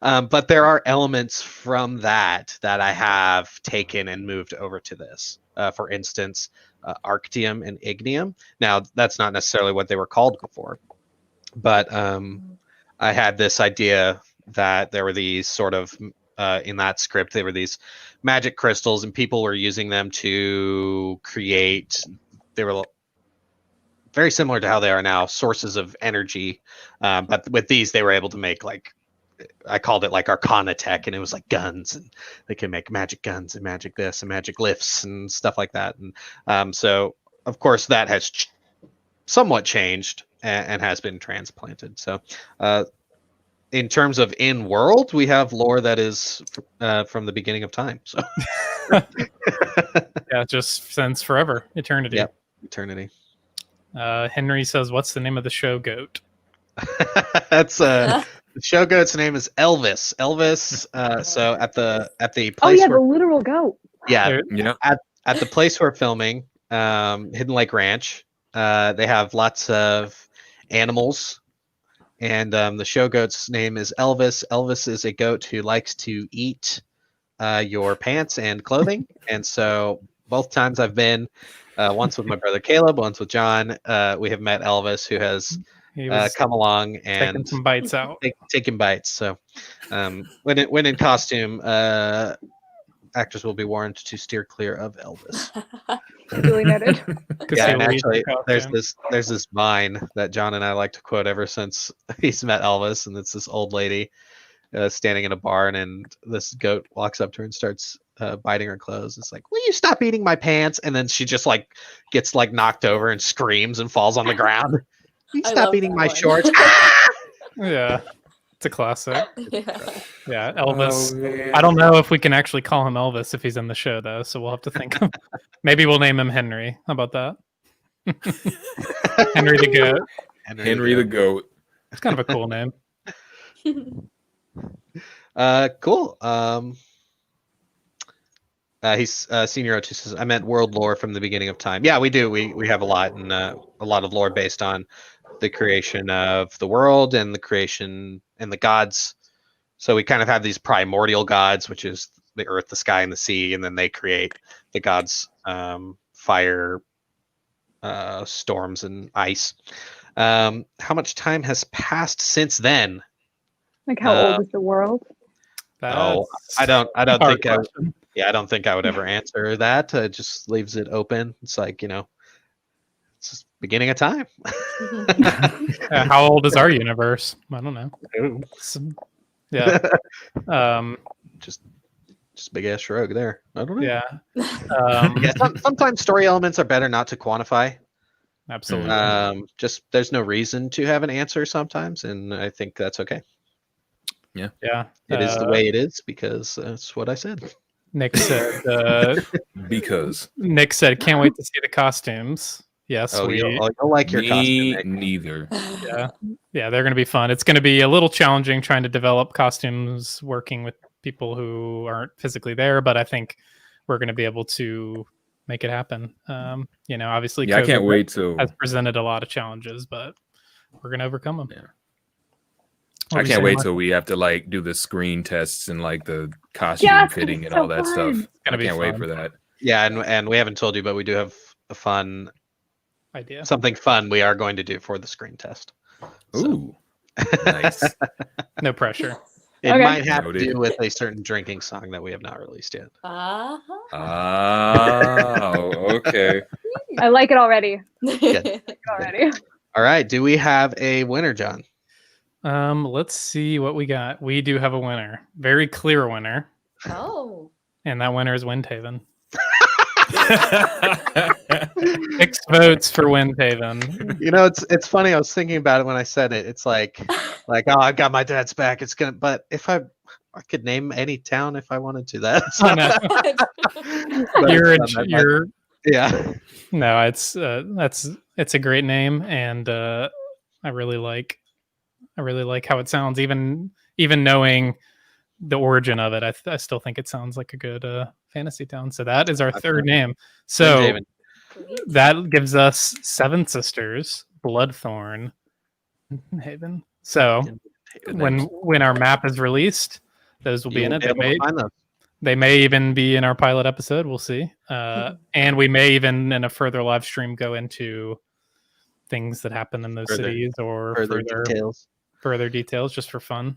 But there are elements from that I have taken and moved over to this. For instance, Arctium and Ignium. Now, that's not necessarily what they were called before, but I had this idea that there were these sort of, in that script, there were these magic crystals, and people were using them to create, they were very similar to how they are now, sources of energy. But with these, they were able to make, like, I called it like Arcana tech, and it was like guns, and they can make magic guns and magic this and magic lifts and stuff like that. And so, of course, that has somewhat changed and has been transplanted. So, in terms of in world, we have lore that is from the beginning of time. So, yeah, just since forever, eternity. Yep, eternity. Henry says, "What's the name of the show goat?" That's the show goat's name is Elvis. Elvis. So at the place. The literal goat. Yeah. At the place we're filming, Hidden Lake Ranch, they have lots of animals, and the show goat's name is Elvis. Elvis is a goat who likes to eat your pants and clothing, and so both times I've been. Once with my brother Caleb, once with John. We have met Elvis, who has come along and taking some bites out. Taking bites. So when in costume, I actors will be warned to steer clear of Elvis. Duly noted. Yeah, and actually, there's this vine that John and I like to quote ever since he's met Elvis, and it's this old lady standing in a barn, and this goat walks up to her and starts biting her clothes. It's like, will you stop eating my pants? And then she just like gets like knocked over and screams and falls on the ground. Will you stop eating my shorts? Yeah, it's a classic. Yeah. Elvis. Oh, I don't know if we can actually call him Elvis if he's in the show though, so we'll have to think. Maybe we'll name him Henry. How about that? Henry the Goat. Henry the Goat. It's kind of a cool name. Cool. He's Senior O2 says, I meant world lore from the beginning of time. Yeah, we do. We have a lot, and a lot of lore based on the creation of the world and the creation and the gods. So we kind of have these primordial gods, which is the earth, the sky, and the sea, and then they create the gods, fire, storms, and ice. How much time has passed since then? Like, how old is the world? I don't think I don't think I would ever answer that. It just leaves it open. It's like, it's just beginning of time. How old is our universe? I don't know. Yeah. Just big ass shrug there. I don't know. Yeah. Yeah. Sometimes story elements are better not to quantify. Absolutely. Just there's no reason to have an answer sometimes, and I think that's okay. Yeah. It is the way it is because that's what I said. Nick said. Because Nick said, "Can't wait to see the costumes." Yes, you'll like your costume. Nick. Neither. Yeah, they're going to be fun. It's going to be a little challenging trying to develop costumes working with people who aren't physically there, but I think we're going to be able to make it happen. Obviously, I can't wait to. Has presented a lot of challenges, but we're going to overcome them. Yeah. I can't wait till we have to like do the screen tests and like the costume fitting and all that stuff. I can't wait for that. Yeah, and we haven't told you, but we do have a fun idea. Something fun we are going to do for the screen test. Ooh, nice. No pressure. It might have to do with a certain drinking song that we have not released yet. Oh, okay. I like it already. Good. All right. Do we have a winner, John? Let's see what we got. We do have a winner. Very clear winner. Oh. And that winner is Windhaven. 6 votes for Windhaven. It's funny. I was thinking about it when I said it. It's like, oh, I've got my dad's back. It's gonna. But if I could name any town if I wanted to. That's you're yeah. No, it's a great name, and I really like how it sounds. Even knowing the origin of it, I still think it sounds like a good fantasy town. So that is our third name. So that gives us 7 Sisters, Bloodthorn, Haven. So when our map is released, those will be in it. They may even be in our pilot episode. We'll see. And we may even in a further live stream go into things that happen in those cities or further details just for fun.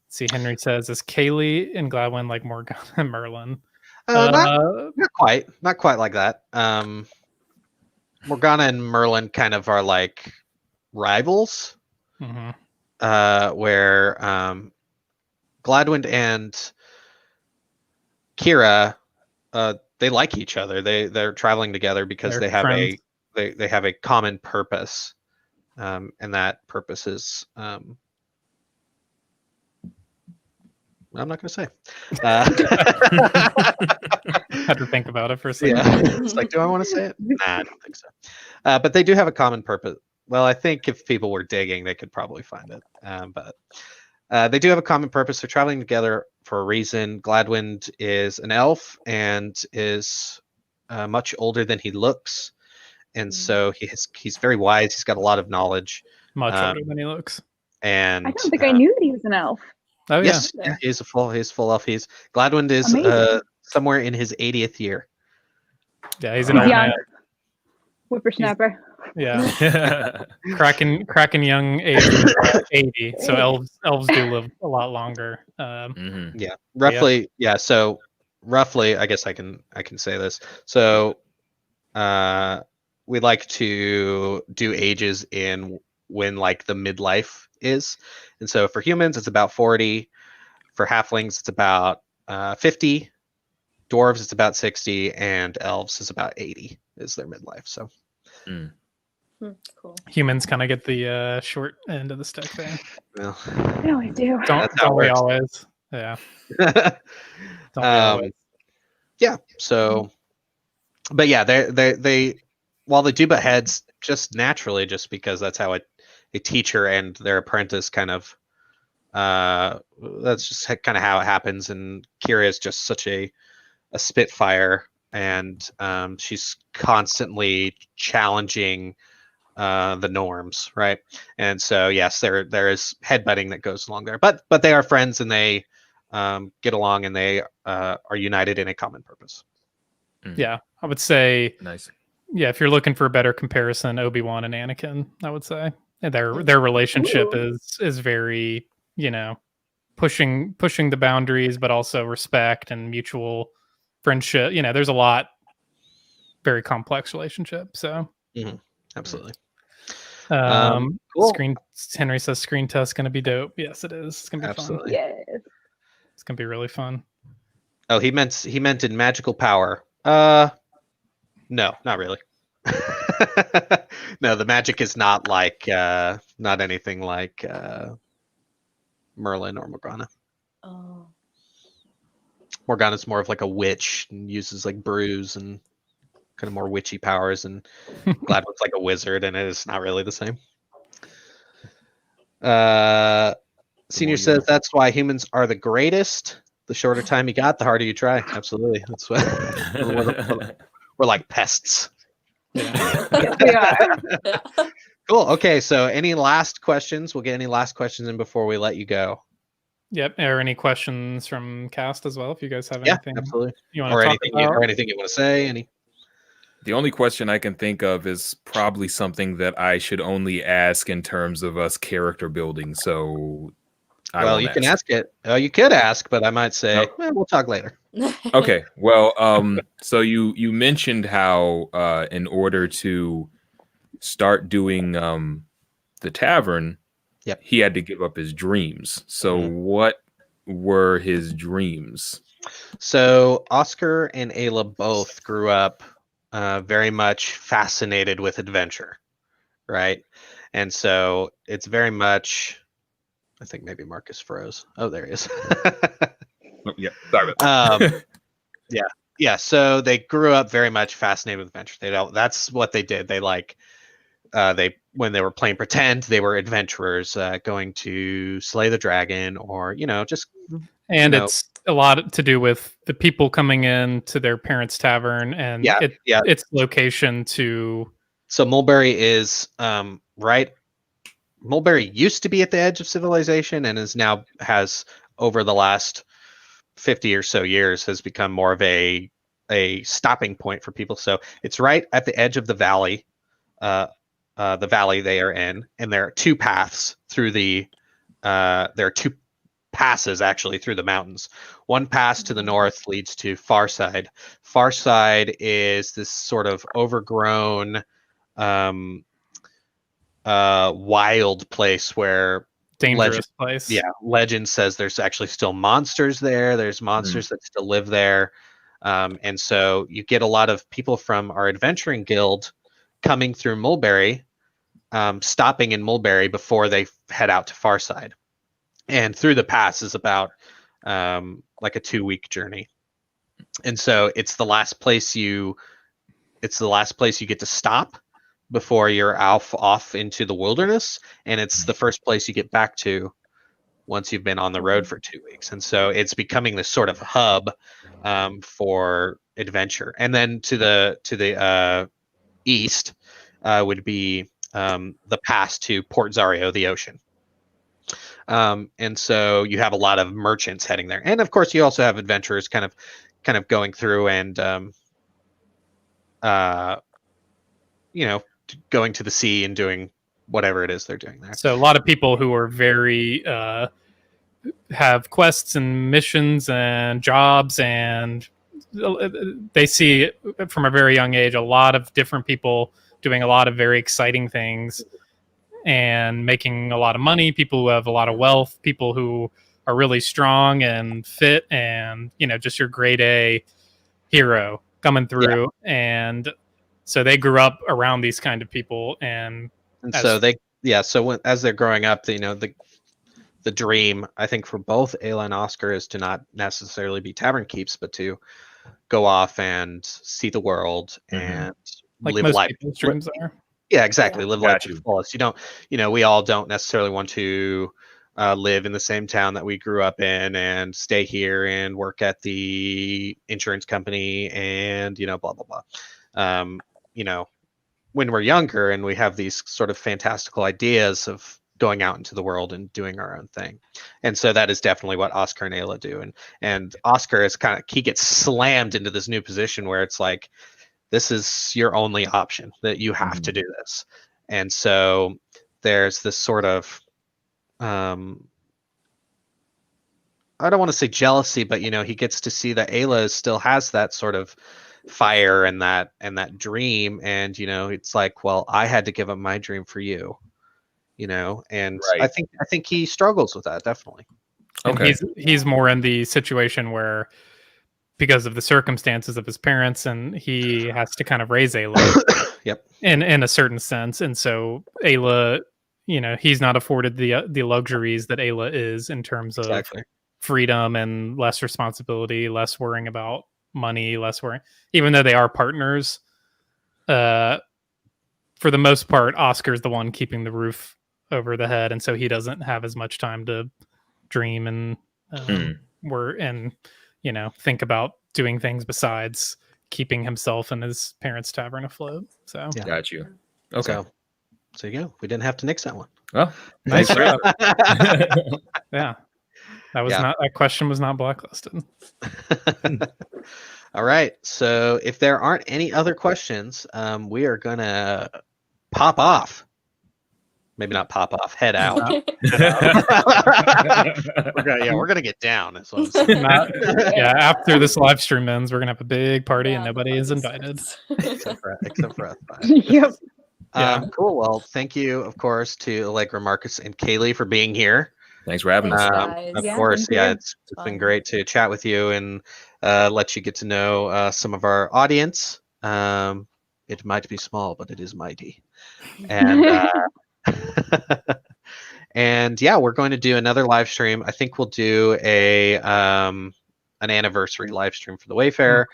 See, Henry says, is Kaleigh and Gladwin like Morgana and Merlin? Not quite like that. Morgana and Merlin kind of are like rivals, where Gladwin and Kira, they like each other. They're traveling together because they have they have a common purpose, and that purpose is I'm not going to say. Had to think about it for a second. Yeah. It's like, do I want to say it? Nah, I don't think so. But they do have a common purpose. Well, I think if people were digging, they could probably find it. But they do have a common purpose. They're traveling together for a reason. Gladwin is an elf and is much older than he looks. And so he's very wise. He's got a lot of knowledge. Much older than he looks. And I don't think I knew that he was an elf. Oh yeah, yes, he's full elf. Gladwin is somewhere in his 80th year. Yeah, he's an old man. Whippersnapper. Yeah, cracking young age of 80. So elves do live a lot longer. Yeah, roughly. Yeah, so roughly, I guess I can say this. So, we like to do ages in when like the midlife is, and so for humans it's about 40. For halflings it's about 50. Dwarves it's about 60, and elves is about 80 is their midlife. So. Cool. Humans kind of get the short end of the stick there. Well, They always do. That's how it Don't we works. always? Yeah. Don't we always? Yeah. So, but yeah, they while they do butt heads just naturally, just because that's how a teacher and their apprentice kind of that's just kind of how it happens. And Kira is just such a spitfire, and she's constantly challenging the norms, right? And so yes, there is headbutting that goes along there, but they are friends, and they get along, and they are united in a common purpose. Yeah, I would say Nice. Yeah, if you're looking for a better comparison, Obi-Wan and Anakin, I would say. And their relationship is very, pushing the boundaries, but also respect and mutual friendship. There's a lot, very complex relationship. So Absolutely. Cool. Henry says screen test going to be dope. Yes, it is. It's going to be Absolutely. Yes. fun. It's going to be really fun. Oh, he meant in magical power. No, not really. No, the magic is not like not anything like Merlin or Morgana. Oh. Morgana's more of like a witch and uses like brews and kind of more witchy powers, and Gladwin's like a wizard, and it is not really the same. Senior says that's why humans are the greatest. The shorter time you got, the harder you try. Absolutely. That's what we're like pests. Yeah. Cool. Okay, so any last questions? We'll get any last questions in before we let you go. Yep. Are any questions from cast as well? If you guys have Yeah, anything absolutely. you want to Or talk anything about. or anything you want to say? Any? The only question I can think of is probably something that I should only ask in terms of us character building. So, Well, you can ask it. You could ask, but I might say, well, we'll talk later. Okay. Well, so you mentioned how in order to start doing the tavern, Yep. he had to give up his dreams. So what were his dreams? So Oscar and Ayla both grew up very much fascinated with adventure, right? And so it's very much, I think maybe Marcus froze. Oh, there he is. Yeah, sorry about that. Yeah. So they grew up very much fascinated with adventure. That's what they did. They when they were playing pretend, they were adventurers going to slay the dragon, or just. It's a lot to do with the people coming in to their parents' tavern and its location to. So Mulberry is right. Mulberry used to be at the edge of civilization, and has over the last 50 or so years has become more of a stopping point for people. So it's right at the edge of the valley, the valley they are in, and there are two paths through there are two passes actually through the mountains. One pass to the north leads to Farside. Farside is this sort of overgrown wild place where dangerous place. Yeah, legend says there's actually still monsters there. There's monsters that still live there. And so you get a lot of people from our adventuring guild coming through Mulberry, stopping in Mulberry before they head out to Farside. And through the pass is about like a 2-week journey. And so it's the last place you get to stop before you're off into the wilderness, and it's the first place you get back to once you've been on the road for 2 weeks. And so it's becoming this sort of hub for adventure. And then to the east would be the pass to Port Zario, the ocean. And so you have a lot of merchants heading there, and of course you also have adventurers kind of going through and going to the sea and doing whatever it is they're doing there. So a lot of people who are very have quests and missions and jobs, and they see from a very young age a lot of different people doing a lot of very exciting things and making a lot of money, people who have a lot of wealth, people who are really strong and fit, and just your grade A hero coming through. And so they grew up around these kind of people, and so as they're growing up, the dream, I think, for both Ayla and Oscar is to not necessarily be tavern keeps, but to go off and see the world and like live most life. people's dreams are. Yeah, exactly. Live life Got to you. the fullest. We all don't necessarily want to live in the same town that we grew up in and stay here and work at the insurance company and blah blah blah. When we're younger and we have these sort of fantastical ideas of going out into the world and doing our own thing. And so that is definitely what Oscar and Ayla do. And Oscar is he gets slammed into this new position where it's like, this is your only option, that you have to do this. And so there's this sort of, I don't want to say jealousy, but he gets to see that Ayla still has that sort of fire and that dream. And, it's like, well, I had to give up my dream for you. And Right. I think he struggles with that, definitely. And Okay. he's more in the situation where, because of the circumstances of his parents, and he has to kind of raise Ayla Yep. in a certain sense. And so Ayla, he's not afforded the luxuries that Ayla is in terms of Exactly. freedom and less responsibility, less worrying about money, less worrying, even though they are partners. For the most part, Oscar's the one keeping the roof over the head, and so he doesn't have as much time to dream and work and think about doing things besides keeping himself and his parents' tavern afloat. So Yeah. Got you. Okay. So you go. We didn't have to nix that one. Well, Nice nice job. job. yeah, that question was not blacklisted. All right. So if there aren't any other questions, we are gonna pop off. Maybe not pop off. Head out. We're gonna get down. That's what I'm saying. After this live stream ends, we're gonna have a big party and nobody is invited. except for us. Yep. Cool. Well, thank you, of course, to Allegra, Marcus, and Kaleigh for being here. Thanks for having us. Guys. Of Yeah, course, thank you. it's been great to chat with you and let you get to know some of our audience. It might be small, but it is mighty. And and we're going to do another live stream. I think we'll do an anniversary live stream for the Wayfarer.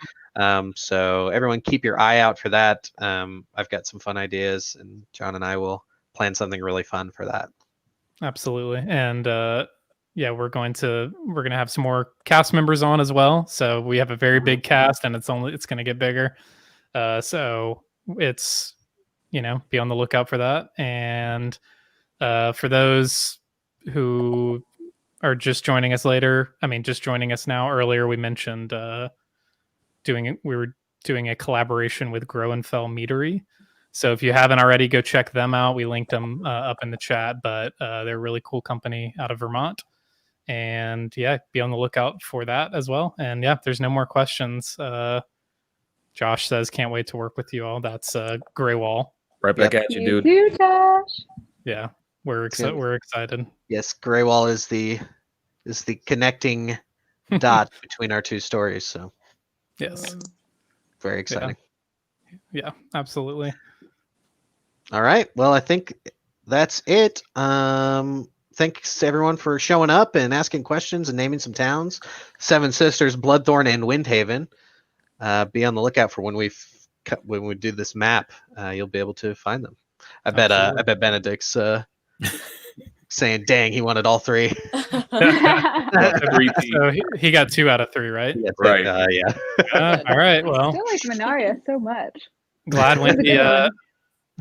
So everyone keep your eye out for that. I've got some fun ideas, and John and I will plan something really fun for that. Absolutely. And we're gonna have some more cast members on as well. So we have a very big cast, and it's gonna get bigger. So it's be on the lookout for that. And for those who are just joining us now, earlier we mentioned we were doing a collaboration with Grow and Fell Meadery. So if you haven't already, go check them out. We linked them up in the chat, but they're a really cool company out of Vermont. And be on the lookout for that as well. And if there's no more questions, Josh says, can't wait to work with you all. That's Gray Wall. Right back at you, dude. You too, Josh. Yeah, we're excited. Yes, Graywall is the connecting dot between our two stories. So Yes. very exciting. Yeah, absolutely. All right. Well, I think that's it. Thanks to everyone for showing up and asking questions and naming some towns. Seven Sisters, Bloodthorn, and Windhaven. Be on the lookout for when we do this map. You'll be able to find them. I bet Benedict's saying, "Dang, he wanted all three." So he got 2 out of 3, right? Yeah, Right. All right. Well, I feel like Minaria so much. glad Wendy.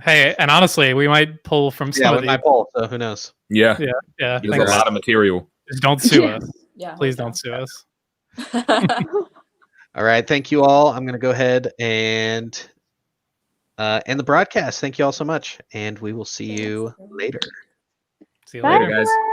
Hey, and honestly, we might pull from some of with my these. poll. So who knows? Yeah. There's a Thanks. lot of material. Just don't sue us. Yeah. Please don't sue us. All right. Thank you all. I'm going to go ahead and and the broadcast. Thank you all so much, and we will see you later. See you Bye, later. Later, guys.